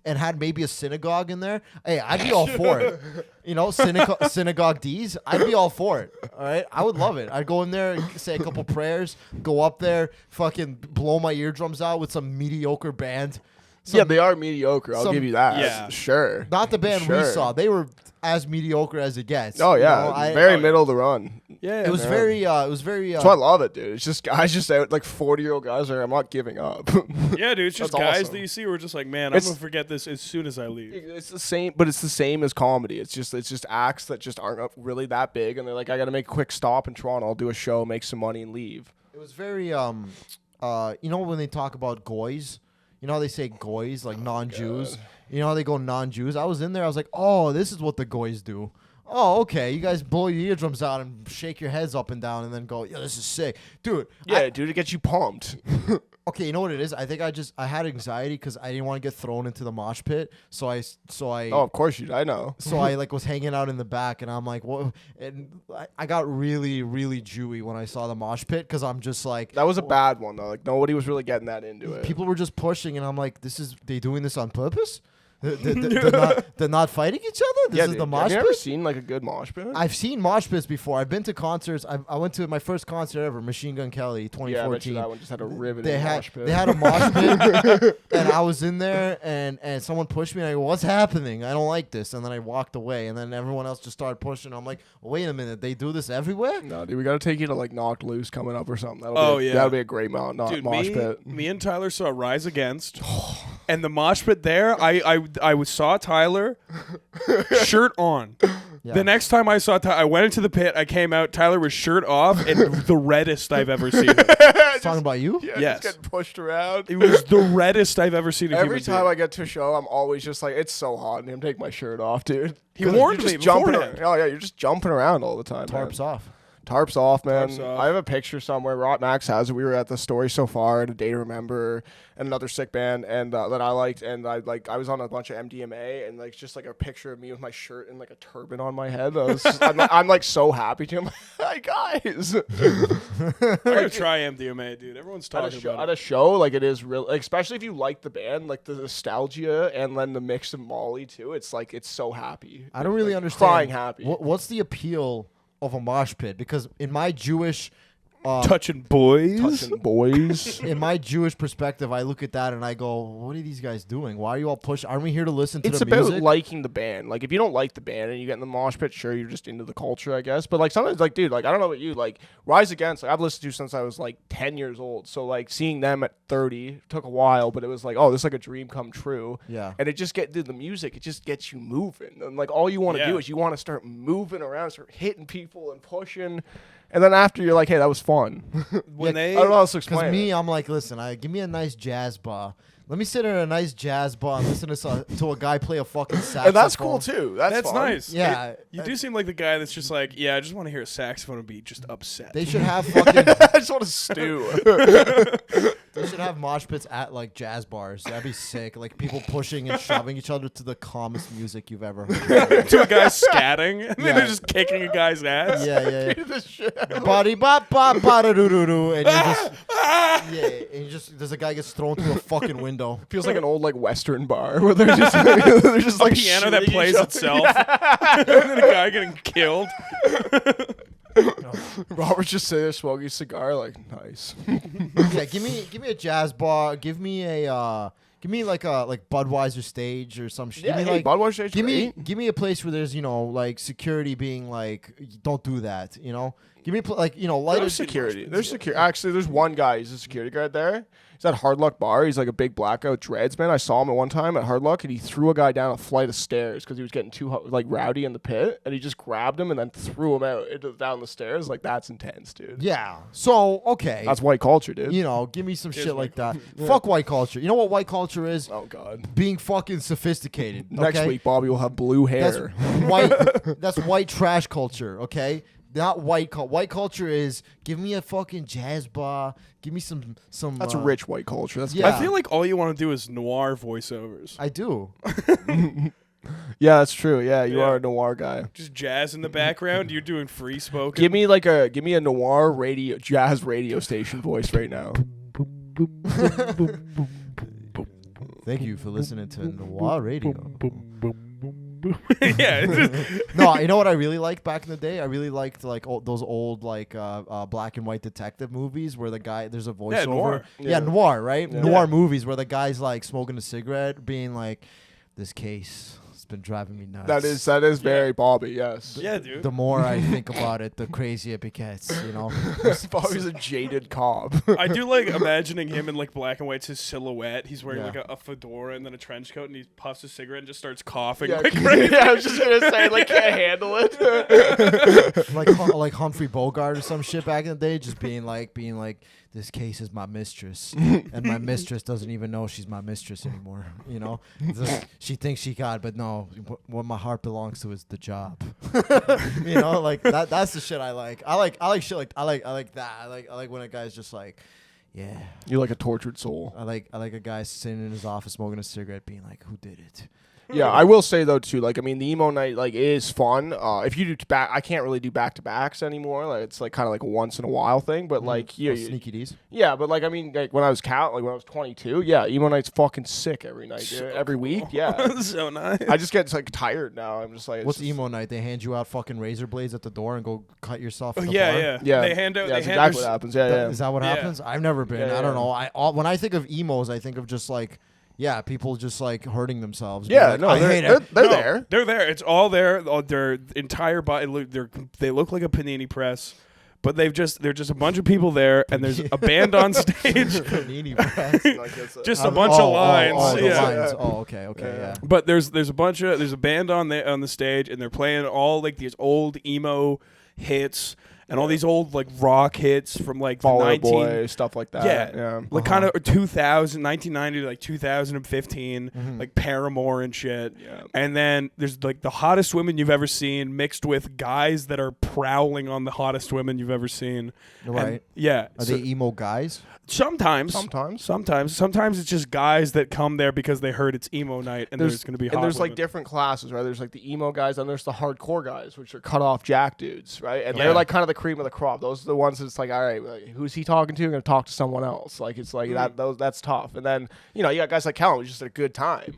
and had maybe a synagogue in there, hey, I'd be all for it. You know, synagogue Dees, I'd be all for it. All right, I would love it. I'd go in there, say a couple prayers, go up there, fucking blow my eardrums out with some mediocre band. Yeah, they are mediocre. I'll give you that. Yeah. Sure. Not the band we saw. They were as mediocre as it gets. Oh yeah, you know, very middle of the run. Yeah, It was very. That's why I love it, dude. It's just guys just out, like 40-year-old guys are. I'm not giving up. yeah, dude. It's just That's guys awesome. that you see who are just like, man, I'm gonna forget this as soon as I leave. It's the same, but it's the same as comedy. It's just acts that just aren't really that big, and they're like, I got to make a quick stop in Toronto. I'll do a show, make some money, and leave. It was very. You know when they talk about goys. You know how they say goys, like non-Jews? God. You know how they go non-Jews? I was in there. I was like, oh, this is what the goys do. Oh, okay. You guys blow your eardrums out and shake your heads up and down and then go, yeah, this is sick. Dude. Yeah, dude, it gets you pumped. Okay, you know what it is? I think I had anxiety because I didn't want to get thrown into the mosh pit. So I Oh, of course you do. I know. So I like was hanging out in the back, and I'm like, what? And I got really, really Jewy when I saw the mosh pit because I'm just like, That was a bad one, though. Like, nobody was really getting that into it. people were just pushing, and I'm like, they doing this on purpose? They're not fighting each other? This is the mosh Have you pit? ever seen, like, a good mosh pit? I've seen mosh pits before. I've been to concerts. I went to my first concert ever, Machine Gun Kelly, 2014. Yeah, I bet you that one just had a riveting mosh pit. They had a mosh pit, and I was in there, and someone pushed me, and I go, what's happening? I don't like this. And then I walked away, and then everyone else just started pushing. I'm like, wait a minute, they do this everywhere? No, dude, we got to take you to, like, Knocked Loose coming up or something. That'll be a great Dude, mosh pit. me and Tyler saw Rise Against, and the mosh pit there, I saw Tyler, shirt on. Yeah. The next time I saw Tyler, I went into the pit, I came out, Tyler was shirt off, and the reddest I've ever seen him. Talking about you? Yeah, Yes. just getting pushed around. It was the reddest I've ever seen a Every human time being. I get to a show, I'm always just like, it's so hot, and I'm taking my shirt off, dude. He warned You're me just jumping beforehand. around. Oh yeah, you're just jumping around all the time. Tarps man. off. Tarps off, man. Tarps off. I have a picture somewhere. Rot Max has it. We were at the Story So Far and A Day to Remember and another sick band and that I liked. And I was on a bunch of MDMA and like just like a picture of me with my shirt and like a turban on my head. I'm like so happy to him. Hi guys. I gotta try MDMA, dude. Everyone's talking At about a it. show, like it is real, like, especially if you like the band, like the nostalgia and then the mix of Molly too. It's like it's so happy. I don't really Like, understand. Crying happy. What's the appeal of a mosh pit? Because in my Jewish Touching boys. Touching boys. in my Jewish perspective, I look at that and I go, what are these guys doing? Why are you all pushing? Aren't we here to listen to It's the about music? liking the band. Like, if you don't like the band and you get in the mosh pit, sure, you're just into the culture, I guess. But, like, sometimes, like, dude, like, I don't know about you. Like, Rise Against, like, I've listened to since I was, like, 10 years old. So, like, seeing them at 30 took a while, but it was like, oh, this is like a dream come true. Yeah. And dude, the music, it just gets you moving. And, like, all you want to Yeah. do is you want to start moving around, start hitting people and pushing. And then after, you're like, hey, that was fun. When Yeah, they, I don't know how else to Because explain me, it. I'm like, listen, give me a nice jazz bar. Let me sit in a nice jazz bar and listen to a guy play a fucking saxophone. And that's cool, too. that's fun. nice. Yeah. You do seem like the guy that's just like, yeah, I just want to hear a saxophone and be just upset. They should have fucking. I just want to stew. They should have mosh pits at like jazz bars. That'd be sick. Like people pushing and shoving each other to the calmest music you've ever heard. to a guy scatting, and then Yeah. they're just kicking a guy's ass. Yeah. This shit. Body bop bop ba doo doo doo, and you just and you just there's a guy gets thrown through a fucking window. Feels like an old like Western bar where they're just they're just like Piano that shooting plays each other. itself, and then a guy getting killed. Robert's just sitting there smoking a cigar, like nice. Yeah, give me a jazz bar. Give me like a Budweiser stage or some shit. Yeah, give me hey, like Budweiser stage give great. me a place where there's like security being like, don't do that. Give me like lighter There's security. There's security. Actually, there's one guy. He's a security guard there. He's at Hard Luck Bar. He's like a big blackout dreads man. I saw him at one time at Hard Luck, and he threw a guy down a flight of stairs because he was getting too like rowdy in the pit, and he just grabbed him and then threw him out down the stairs. Like that's intense, dude. Yeah. So okay. That's white culture, dude. Give me some shit like that. Fuck white culture. You know what white culture is? Oh god. Being fucking sophisticated. Next okay? week, Bobby will have blue hair. That's white trash culture. Okay. Not white culture. White culture is give me a fucking jazz bar. Give me some. That's rich white culture. That's Yeah. I feel like all you want to do is noir voiceovers. I do. Yeah, that's true. Yeah, you Yeah. are a noir guy. Just jazz in the background. You're doing free spoken. Give me a noir radio jazz radio station voice right now. Thank you for listening to Noir Radio. Yeah. No, you know what I really liked back in the day? I really liked like those old like black and white detective movies where the guy there's a voiceover. noir. Yeah, noir, right? Yeah. Noir movies where the guy's like smoking a cigarette, being like, "This case has been driving me nuts." That is very Bobby. Yes. Yeah, dude. The more I think about it, the crazier it gets. Bobby's a jaded cop. I do like imagining him in like black and white's his silhouette. He's wearing Yeah. like a fedora and then a trench coat, and he puffs a cigarette and just starts coughing. Yeah, Like crazy. I was just gonna say, like, can't handle it. like Humphrey Bogart or some shit back in the day, just being like, this case is my mistress, and my mistress doesn't even know she's my mistress anymore. She thinks she got, but no, what my heart belongs to is the job. Like that. That's the shit I like. I like shit like I like that. I like when a guy's just like, yeah. You're like a tortured soul. I like a guy sitting in his office smoking a cigarette, being like, who did it? Yeah, I will say though too. Like, I mean, the emo night like is fun. If you do I can't really do back to backs anymore. Like, it's like kind of like a once in a while thing. But like, yeah, Sneaky Dees. yeah. But like, I mean, like when I was when I was 22, yeah, emo night's fucking sick every night, dude. Every week, yeah. So nice. I just get like tired now. I'm just like, What's emo night? They hand you out fucking razor blades at the door and go cut yourself. At the yeah, bar? yeah, Yeah, They hand out. Yeah, they that's hand exactly there's- what happens. Yeah, yeah. Is that what Yeah. happens? I've never been. Yeah, I don't yeah. know. When I think of emos, I think of just like, yeah, people just like hurting themselves. Yeah, Like, no, I hate they're it. there. They're there. It's all there. Their entire body. They look like a panini press, but they're just a bunch of people there, and there's a band on stage. Panini press. Like, it's Just a bunch of lines. the Yeah. lines. Oh, okay, yeah. But there's a band on the stage, and they're playing all like these old emo hits and all these old like rock hits from like the Fall Out 19 Boy, stuff like that. yeah, like kind of 1990 to like 2015, like Paramore and shit. Yeah. And then there's like the hottest women you've ever seen mixed with guys that are prowling on the hottest women you've ever seen. Right. And, yeah. Are they emo guys? Sometimes it's just guys that come there because they heard it's emo night and there's going to be hot and there's like women. different classes, right? There's like the emo guys and there's the hardcore guys, which are cut off jack dudes, right? And Yeah. they're like kind of the cream of the crop. Those are the ones that's like, all right, like, who's he talking to? I'm gonna talk to someone else. Like it's like that's tough. And then you got guys like Callum, who's just a good time,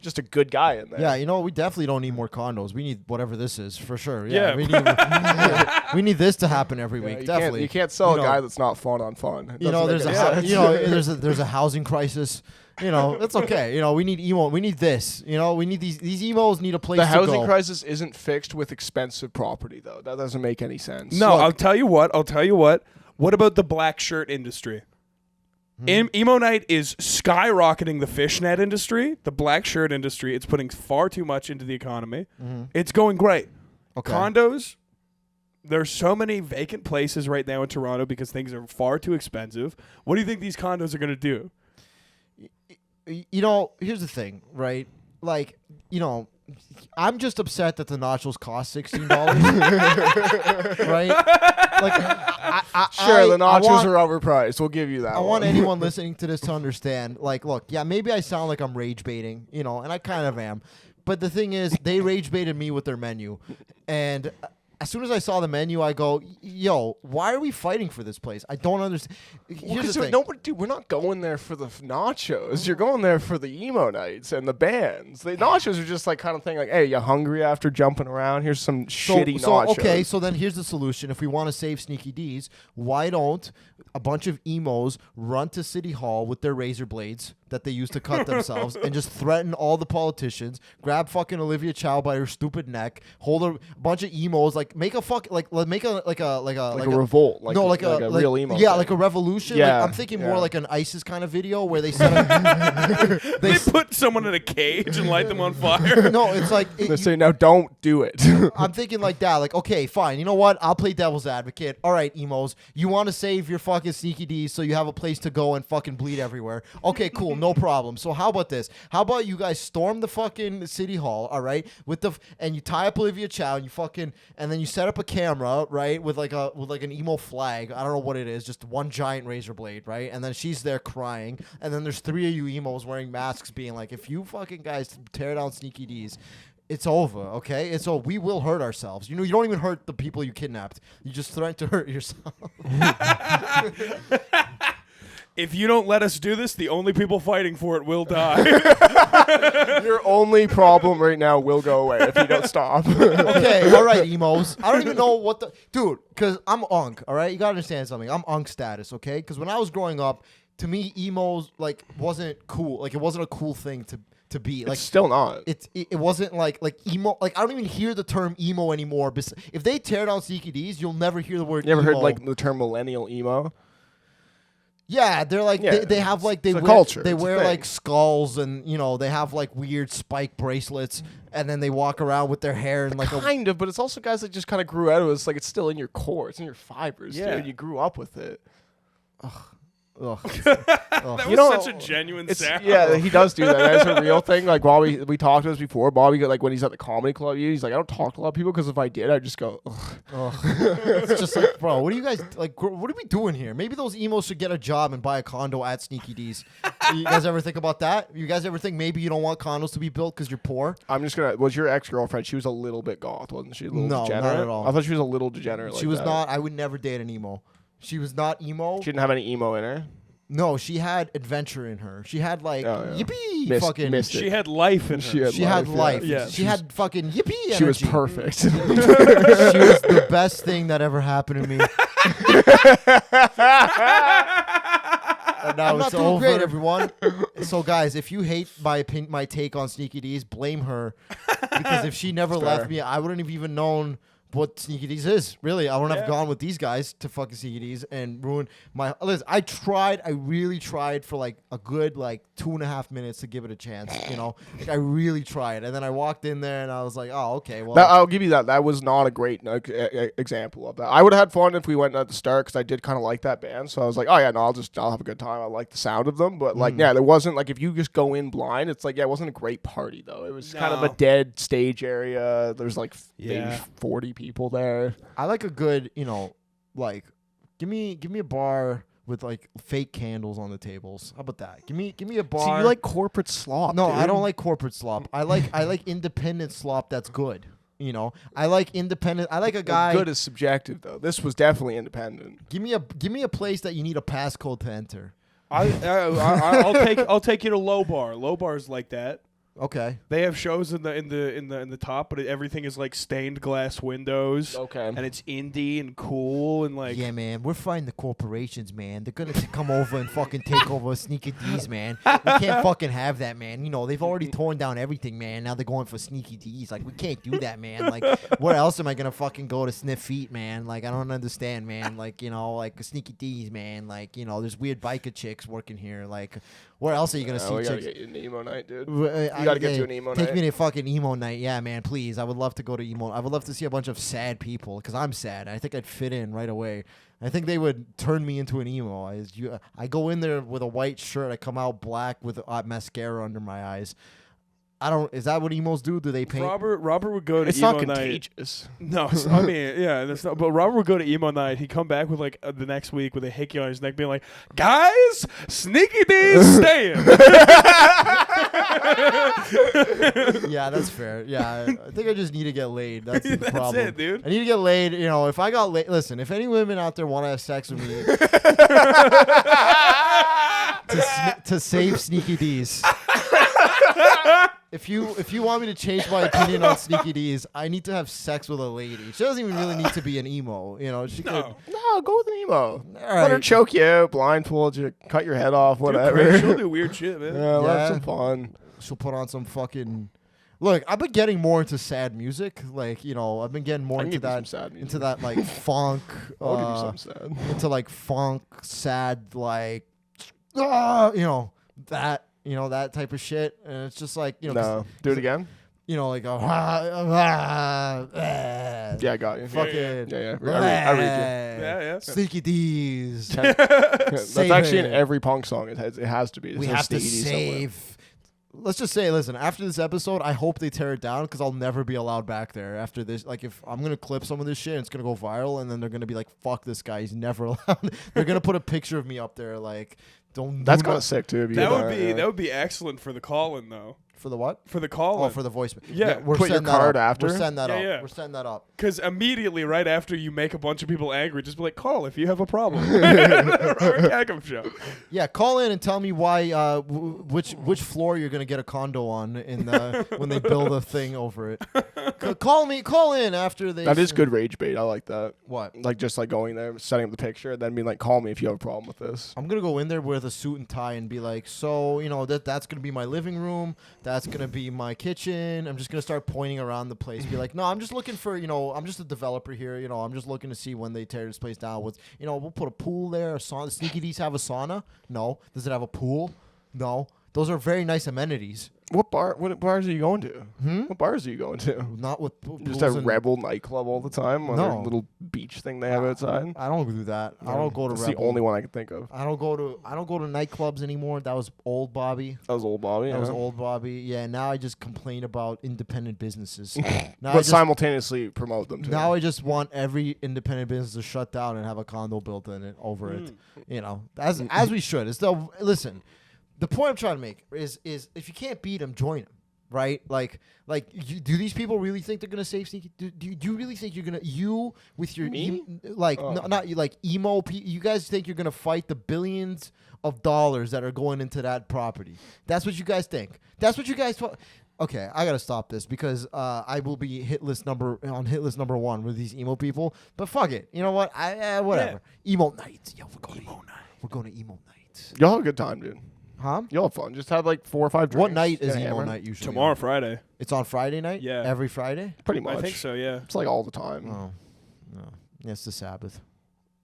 just a good guy in there. Yeah, we definitely don't need more condos. We need whatever this is for sure. Yeah. We need this to happen every Yeah, week. you Definitely. Can't, you can't sell You a know- guy that's not fun on fun. There's there's a housing crisis. That's okay. We need emo. We need this. We need these emos need a place the to housing go. crisis isn't fixed with expensive property, though. That doesn't make any sense. No, Look. I'll tell you what. What about the black shirt industry? Emo night is skyrocketing the fishnet industry, the black shirt industry. It's putting far too much into the economy. It's going great. Okay. Condos, there's so many vacant places right now in Toronto because things are far too expensive. What do you think these condos are going to do? Here's the thing, right? Like, I'm just upset that the nachos cost $16. Right? Like, Sure, the nachos want, are overpriced. We'll give you that. I want anyone listening to this to understand. Like, look, yeah, maybe I sound like I'm rage baiting, and I kind of am. But the thing is, they rage baited me with their menu, and as soon as I saw the menu, I go, yo, why are we fighting for this place? I don't understand. Here's the thing. Dude, we're not going there for the nachos. You're going there for the emo nights and the bands. The nachos are just like kind of thing like, hey, you hungry after jumping around? Here's some shitty nachos. Okay, so then here's the solution. If we want to save Sneaky Dees, why don't a bunch of emos run to City Hall with their razor blades that they use to cut themselves and just threaten all the politicians, grab fucking Olivia Chow by her stupid neck, hold a bunch of emos like like make a make a like a revolt, like no, like a real emo. Yeah, thing. like a revolution. Yeah, Like, I'm thinking more yeah. like an ISIS kind of video where they set up. They put someone in a cage and light them on fire. No, it's like They say now don't do it. I'm thinking like that. Like, okay, fine. You know what? I'll play devil's advocate. All right, emos. You want to save your fucking Sneaky D's so you have a place to go and fucking bleed everywhere. Okay, cool. No problem. So how about this? How about you guys storm the fucking city hall, all right? And you tie up Olivia Chow and you fucking and then you set up a camera, right? With like an emo flag. I don't know what it is. Just one giant razor blade, right? And then she's there crying. And then there's 3 of you emos wearing masks being like, if you fucking guys tear down Sneaky D's, it's over, okay? It's over. We will hurt ourselves. You know, you don't even hurt the people you kidnapped. You just threaten to hurt yourself. If you don't let us do this, the only people fighting for it will die. Your only problem right now will go away if you don't stop. Okay, all right, emos. I don't even know what the... Dude, because I'm unk, all right? You got to understand something. I'm unk status, okay? Because when I was growing up, to me, emos, like, wasn't cool. Like, it wasn't a cool thing to be. Like, It's still not. It wasn't like emo. Like, I don't even hear the term emo anymore. If they tear down Sneaky D's, you'll never hear the word You ever emo. heard like the term millennial emo? Yeah, they're like Yeah, they have like they it's a wear, culture. they It's a wear thing. like skulls and you know they have like weird spike bracelets and then they walk around with their hair and like a Kind of, but it's also guys that just kind of grew out of it. It's like it's still in your core. It's in your fibers, Yeah. dude. You grew up with it. ugh. That You was know, such a genuine It's, sound. yeah, he does do that. That's a real thing. Like Bobby, we talked to this before. Bobby, like when he's at the comedy club, he's like, I don't talk to a lot of people because if I did, I'd just go. Ugh. Ugh. It's just like, bro, what are you guys like? What are we doing here? Maybe those emos should get a job and buy a condo at Sneaky D's. You guys ever think about that? You guys ever think maybe you don't want condos to be built because you're poor? I'm just gonna. Was your ex girlfriend? She was a little bit goth, wasn't she? A little No, not degenerate. at all. I thought she was a little degenerate. She like was that. not. I would never date an emo. She was not emo. She didn't have any emo in her. No, she had adventure in her. She had like Oh, yeah. yippee fucking. Missed it. She had life in her. She had life. Yeah. She had fucking yippee energy. She was perfect. She was the best thing that ever happened to me. And now I'm it's not doing over, great, everyone. So, guys, if you hate my take on Sneaky D's, blame her. Because if she never Fair. left me, I wouldn't have even known what Sneaky D's is. Really, I wouldn't have Yeah. gone with these guys to fucking Sneaky D's and ruin my... Listen, I really tried for like a good like 2.5 minutes to give it a chance, you know? Like, I really tried. And then I walked in there and I was like, oh, okay, well... I'll give you that. That was not a great example of that. I would have had fun if we went at the start because I did kind of like that band. So I was like, oh yeah, no, I'll have a good time. I like the sound of them, but like, yeah, there wasn't like if you just go in blind, it's like yeah, it wasn't a great party though. It was kind of a No. dead stage area. There's like maybe Yeah. 40 people there. I like a good, you know, like give me a bar with like fake candles on the tables. How about that? Give me a bar. See, you like corporate slop? No, dude. I don't like corporate slop. I like independent slop that's good. You know, I like independent. I like a guy. Good is subjective though. This was definitely independent. Give me a place that you need a passcode to enter. I'll take you to Low Bar. Low Bar's like that. Okay. They have shows in the top, but everything is like stained glass windows. Okay. And it's indie and cool and like Yeah, man, we're fighting the corporations, man. They're gonna come over and fucking take over Sneaky D's, man. We can't fucking have that, man. You know, they've already torn down everything, man. Now they're going for Sneaky D's. Like, we can't do that, man. Like, where else am I gonna fucking go to sniff feet, man? Like, I don't understand, man. Like, you know, like Sneaky D's, man. Like, you know, there's weird biker chicks working here. Like, where else are you gonna see we gotta chicks? get you an emo night, dude. You gotta get to an emo Take night. me to a fucking emo night. Yeah, man, please. I would love to go to emo. I would love to see a bunch of sad people because I'm sad. I think I'd fit in right away. I think they would turn me into an emo. I go in there with a white shirt. I come out black with mascara under my eyes. I don't. Is that what emos do? Do they paint? Robert would go to It's emo not night. contagious. No, I mean, yeah, that's not. But Robert would go to emo night. He'd come back with like the next week with a hickey on his neck, being like, "Guys, Sneaky D's staying." Yeah, that's fair. Yeah, I think I just need to get laid. That's the That's problem. it, dude. I need to get laid. You know, if I got laid, listen. If any women out there want to have sex with me, to save Sneaky D's. If you want me to change my opinion on Sneaky D's, I need to have sex with a lady. She doesn't even really need to be an emo. You know, she could. No. No, go with an emo. All Let her right. choke you out, blindfold you, cut your head off, Dude, whatever. she'll do weird shit, man. Yeah, we'll Yeah. have some fun. She'll put on some fucking. Look, I've been getting more into sad music. Like, I've been getting more I can into give you some that, sad music. into that like funk, I'll give you some sad. into like funk, sad, like, that, that type of shit. And it's just like, No, do it again. Like Yeah, I got you. fucking, Yeah. I read you. Yeah. Sneaky Dees. That's Save actually in it. every punk song. It has to be. It We says have to Sneaky Dee somewhere. save. Let's just say, listen, after this episode, I hope they tear it down because I'll never be allowed back there after this. Like, if I'm going to clip some of this shit, it's going to go viral, and then they're going to be like, fuck this guy. He's never allowed. They're going to put a picture of me up there, like, don't. That's kind of sick, too. If you That did would be yeah. that would be excellent for the call-in though. For the what? For the call-in. Oh, for the voicemail. Yeah, we're put your setting that card up. after? We're setting that Yeah, up. yeah. We're setting that up. Because immediately right after you make a bunch of people angry, just be like, call if you have a problem. Khakham show. Yeah, call in and tell me why, which floor you're gonna get a condo on in when they build a thing over it. Call in after they. That is good rage bait. I like that. What? Like just like going there, setting up the picture, and then being like, "Call me if you have a problem with this." I'm gonna go in there with a suit and tie and be like, so that's gonna be my living room. That's gonna be my kitchen. I'm just gonna start pointing around the place. Be like, no, I'm just looking for, I'm just a developer here. I'm just looking to see when they tear this place down. With, we'll put a pool there. A sauna. Sneaky Dees have a sauna? No. Does it have a pool? No. Those are very nice amenities. What bars are you going to? What bars are you going to? Not with Just pools a and- Rebel nightclub all the time on No. their little beach thing they have outside. I don't do that. I don't go to That's Rebel. the only one I can think of. I don't go to nightclubs anymore. That was old Bobby. That was old Bobby. That was yeah. old Bobby. Yeah, now I just complain about independent businesses. Now But simultaneously promote them too. now I just want every independent business to shut down and have a condo built in it over it. As we should. Listen, the point I'm trying to make is if you can't beat them, join them. Right, do these people really think they're gonna save Sneaky? Do you really think you're gonna with your Me? not you like emo? You guys think you're gonna fight the billions of dollars that are going into that property? That's what you guys think. That's what you guys. Okay, I gotta stop this because I will be hit list number 1 with these emo people. But fuck it, you know what? Whatever. Emo nights, yo, we're going to emo night. We're going to emo nights. Y'all have a good time, dude. Huh? You'll have fun. Just have like 4 or 5 drinks. What night is Get emo hammered. night usually? Tomorrow, Friday. It's on Friday night. Yeah. Every Friday. Pretty much. I think so, yeah. It's like all the time. Oh, no. Yeah, it's the Sabbath.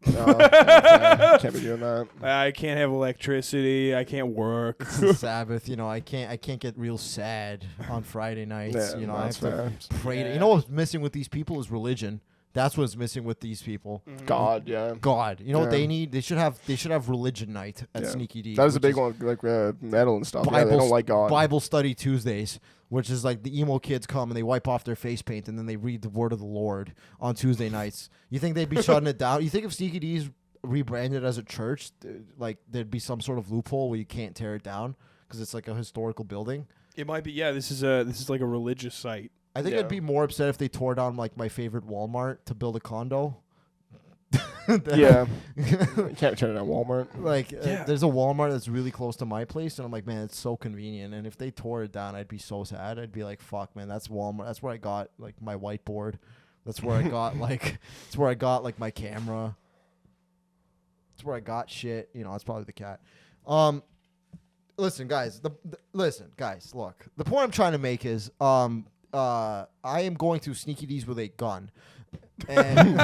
No, can't be doing that. I can't have electricity. I can't work. It's the Sabbath. I can't get real sad on Friday nights. Yeah, I have that's to fair. pray. Yeah. You know what's missing with these people is religion. That's what's missing with these people. God, yeah. God, you know what Yeah. they need? They should have religion night at Yeah. Sneaky Dees. That was a which big is one, like metal and stuff. Yeah, they don't like God. Bible study Tuesdays, which is like the emo kids come and they wipe off their face paint and then they read the word of the Lord on Tuesday nights. You think they'd be shutting it down? You think if Sneaky Dees rebranded as a church, like there'd be some sort of loophole where you can't tear it down because it's like a historical building? It might be. Yeah, this is like a religious site. I think Yeah. I'd be more upset if they tore down like my favorite Walmart to build a condo. Yeah. You can't turn it on Walmart. Like, Yeah. there's a Walmart that's really close to my place, and I'm like, man, it's so convenient. And if they tore it down, I'd be so sad. I'd be like, fuck, man, that's Walmart. That's where I got like my whiteboard. That's where I got it's where I got like my camera. It's where I got shit. It's probably the cat. Listen, guys. Look. The point I'm trying to make is, I am going to Sneaky Dees with a gun. And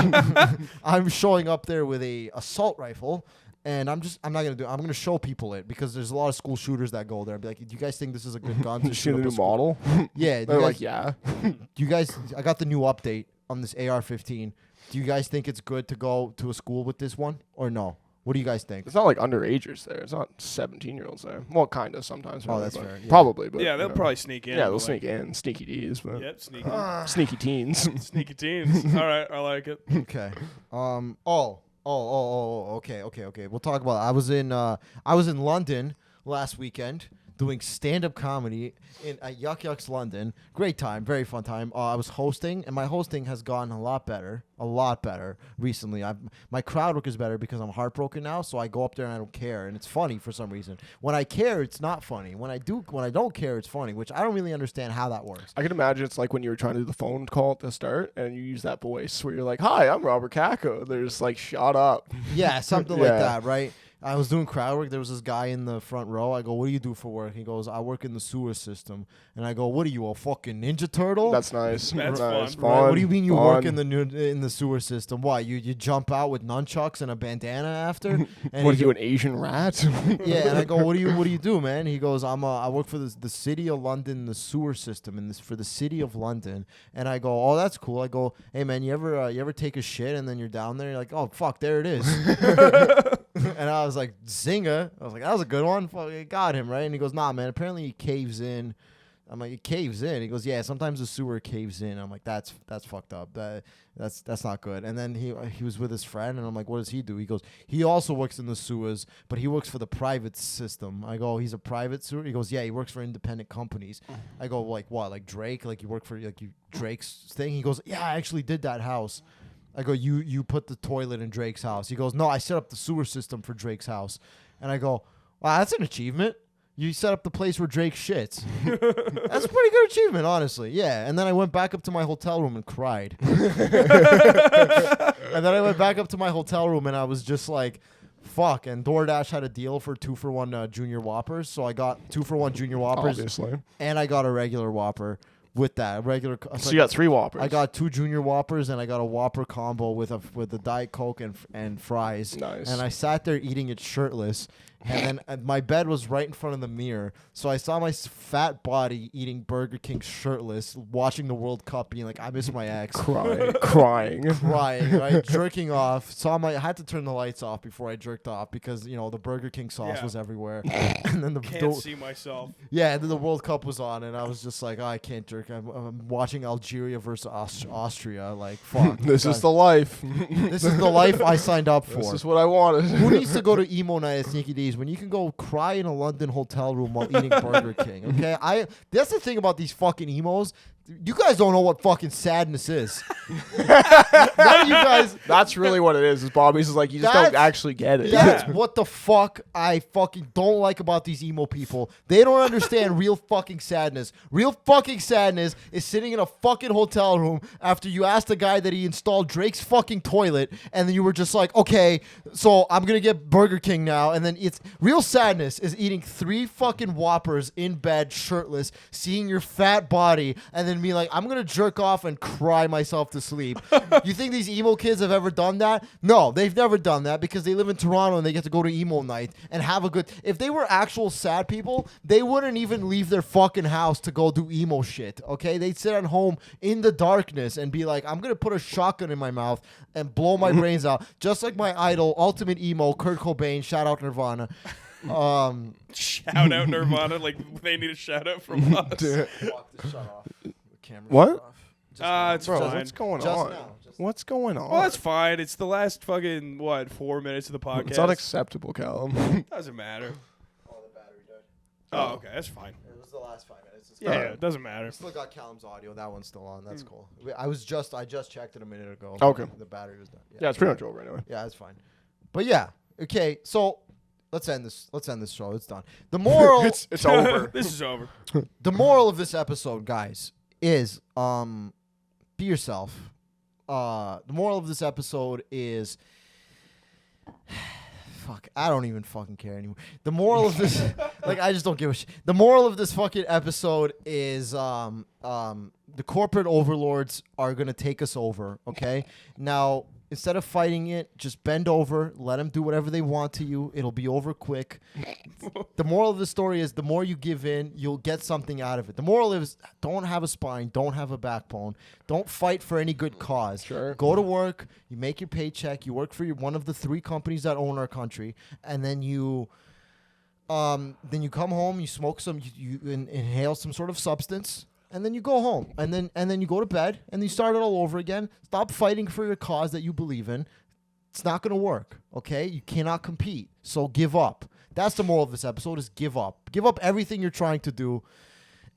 I'm showing up there with a assault rifle, and I'm gonna show people it because there's a lot of school shooters that go there. I'll be like, do you guys think this is a good gun to You see shoot the up a new school? model? Yeah, They're like, yeah. I got the new update on this AR-15. Do you guys think it's good to go to a school with this one or no? What do you guys think? It's not like underagers there. It's not 17-years-olds there. Well, kind of sometimes. Oh, really, that's but fair, yeah. Probably, but Yeah, they'll you know. probably sneak in. Yeah, they'll but, sneak in. Sneaky D's, but Yep, sneaky. sneaky teens. Sneaky teens. All right, I like it. Okay. Okay. We'll talk about it. I was in London last weekend doing stand-up comedy at Yuck Yucks London. Great time, very fun time. I was hosting, and my hosting has gotten a lot better recently. My crowd work is better because I'm heartbroken now, so I go up there and I don't care, and it's funny for some reason. When I care, it's not funny. When I don't care, it's funny, which I don't really understand how that works. I can imagine it's like when you were trying to do the phone call at the start and you use that voice where you're like, hi, I'm Robert Cacco. They're just like, shut up. Yeah, something like Yeah. that, right? I was doing crowd work. There was this guy in the front row. I go, "What do you do for work?" He goes, "I work in the sewer system." And I go, "What are you, a fucking Ninja Turtle?" That's nice. That's nice. fun. What do you mean you work fun. in the sewer system? Why you jump out with nunchucks and a bandana after? And What are he you, an Asian rat? Yeah, and I go, what do you do, man? He goes, I work for the city of London, the sewer system, and this for the city of London. And I go, oh, that's cool. I go, hey man, you ever take a shit and then you're down there, you're like, oh fuck, there it is. And I was like, Zinga. I was like, that was a good one. Fuck, I got him right. And he goes, nah, man. Apparently he caves in. I'm like, it caves in. He goes, yeah. Sometimes the sewer caves in. I'm like, that's fucked up. That's not good. And then he was with his friend, and I'm like, what does he do? He goes, he also works in the sewers, but he works for the private system. I go, he's a private sewer. He goes, yeah, he works for independent companies. I go, like what? Like Drake? Like you work for Drake's thing? He goes, yeah, I actually did that house. I go, you put the toilet in Drake's house. He goes, no, I set up the sewer system for Drake's house. And I go, wow, that's an achievement. You set up the place where Drake shits. That's a pretty good achievement, honestly. Yeah. And then I went back up to my hotel room and cried. And then I went back up to my hotel room and I was just like, fuck. And DoorDash had a deal for 2-for-1 Junior Whoppers. So I got 2-for-1 Junior Whoppers. Obviously. And I got a regular Whopper. With that So you got 3 Whoppers. I got 2 Junior Whoppers and I got a Whopper combo with a Diet Coke and fries. Nice. And I sat there eating it shirtless. And then my bed was right in front of the mirror. So I saw my fat body eating Burger King shirtless, watching the World Cup, being like, I miss my ex. Crying. Right? Jerking off. I had to turn the lights off before I jerked off because, the Burger King sauce was everywhere. And then Can't see myself. Yeah, and then the World Cup was on, and I was just like, oh, I can't jerk. I'm watching Algeria versus Austria. Like, fuck. This is the life. This is the life I signed up for. This is what I wanted. Who needs to go to emo night at Sneaky Dees when you can go cry in a London hotel room while eating Burger King? Okay, that's the thing about these fucking emos. You guys don't know what fucking sadness is. None of you guys. That's really what it is Bobby's is like, you just don't actually get it. That's what the fuck I fucking don't like about these emo people. They don't understand real fucking sadness. Real fucking sadness is sitting in a fucking hotel room after you asked the guy that he installed Drake's fucking toilet, and then you were just like, okay, so I'm gonna get Burger King now, and then it's real sadness is eating 3 fucking Whoppers in bed shirtless, seeing your fat body, and then me like, I'm gonna jerk off and cry myself to sleep. You think these emo kids have ever done that? No, they've never done that because they live in Toronto and they get to go to emo night and have a good. If they were actual sad people, they wouldn't even leave their fucking house to go do emo shit. Okay, they'd sit at home in the darkness and be like, I'm gonna put a shotgun in my mouth and blow my brains out, just like my idol, ultimate emo, Kurt Cobain. Shout out Nirvana. Shout out Nirvana, like they need a shout out from us. Shut off. What? It's Bro, fine. what's going Just on? now. What's going on? Well, that's fine. It's the last fucking 4 minutes of the podcast. It's unacceptable, Callum. Doesn't matter. Oh, the battery died. Oh, okay, that's fine. It was the last 5 minutes. It's Yeah, it doesn't matter. Still got Callum's audio. That one's still on. That's cool. I just checked it a minute ago. Okay. The battery was done. Yeah, it's pretty much over anyway. Yeah, that's fine. But yeah, okay. So let's end this. Let's end this show. It's done. The moral. It's over. This is over. The moral of this episode, guys, is be yourself. The moral of this episode is. Fuck, I don't even fucking care anymore. The moral of this, like, I just don't give a shit. The moral of this fucking episode is, the corporate overlords are gonna take us over. Okay, now instead of fighting it, just bend over, let them do whatever they want to you. It'll be over quick. The moral of the story is the more you give in, you'll get something out of it. The moral is don't have a spine, don't have a backbone, don't fight for any good cause. Sure. Go to work, you make your paycheck, you work for one of the 3 companies that own our country, and then you come home, you smoke some, you inhale some sort of substance. And then you go home, and then you go to bed, and you start it all over again. Stop fighting for your cause that you believe in. It's not going to work, okay? You cannot compete, so give up. That's the moral of this episode: is give up. Give up everything you're trying to do,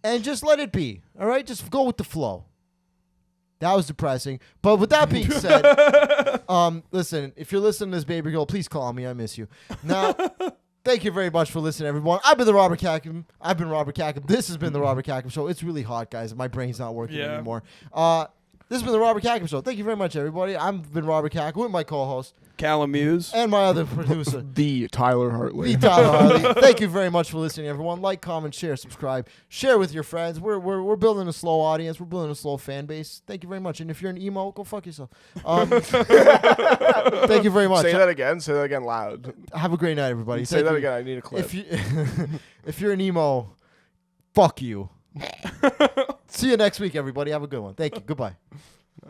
and just let it be. All right, just go with the flow. That was depressing, but with that being said, listen, if you're listening to this, baby girl, please call me. I miss you. Now. Thank you very much for listening, everyone. I've been the Robert Khakham. This has been the Robert Khakham Show. It's really hot, guys. My brain's not working anymore. This has been the Robert Khakham Show. Thank you very much, everybody. I've been Robert Khakham with my co-host Callum Muse. and my other producer, The Tyler Hartley. the Tyler Harley. Thank you very much for listening, everyone. Like, comment, share, subscribe, share with your friends. We're building a slow audience. We're building a slow fan base. Thank you very much. And if you're an emo, go fuck yourself. Thank you very much. Say that again. Say that again loud. Have a great night, everybody. Say Thank that you. again. I need a clip. If you if you're an emo, fuck you. See you next week, everybody. Have a good one. Thank you. Goodbye.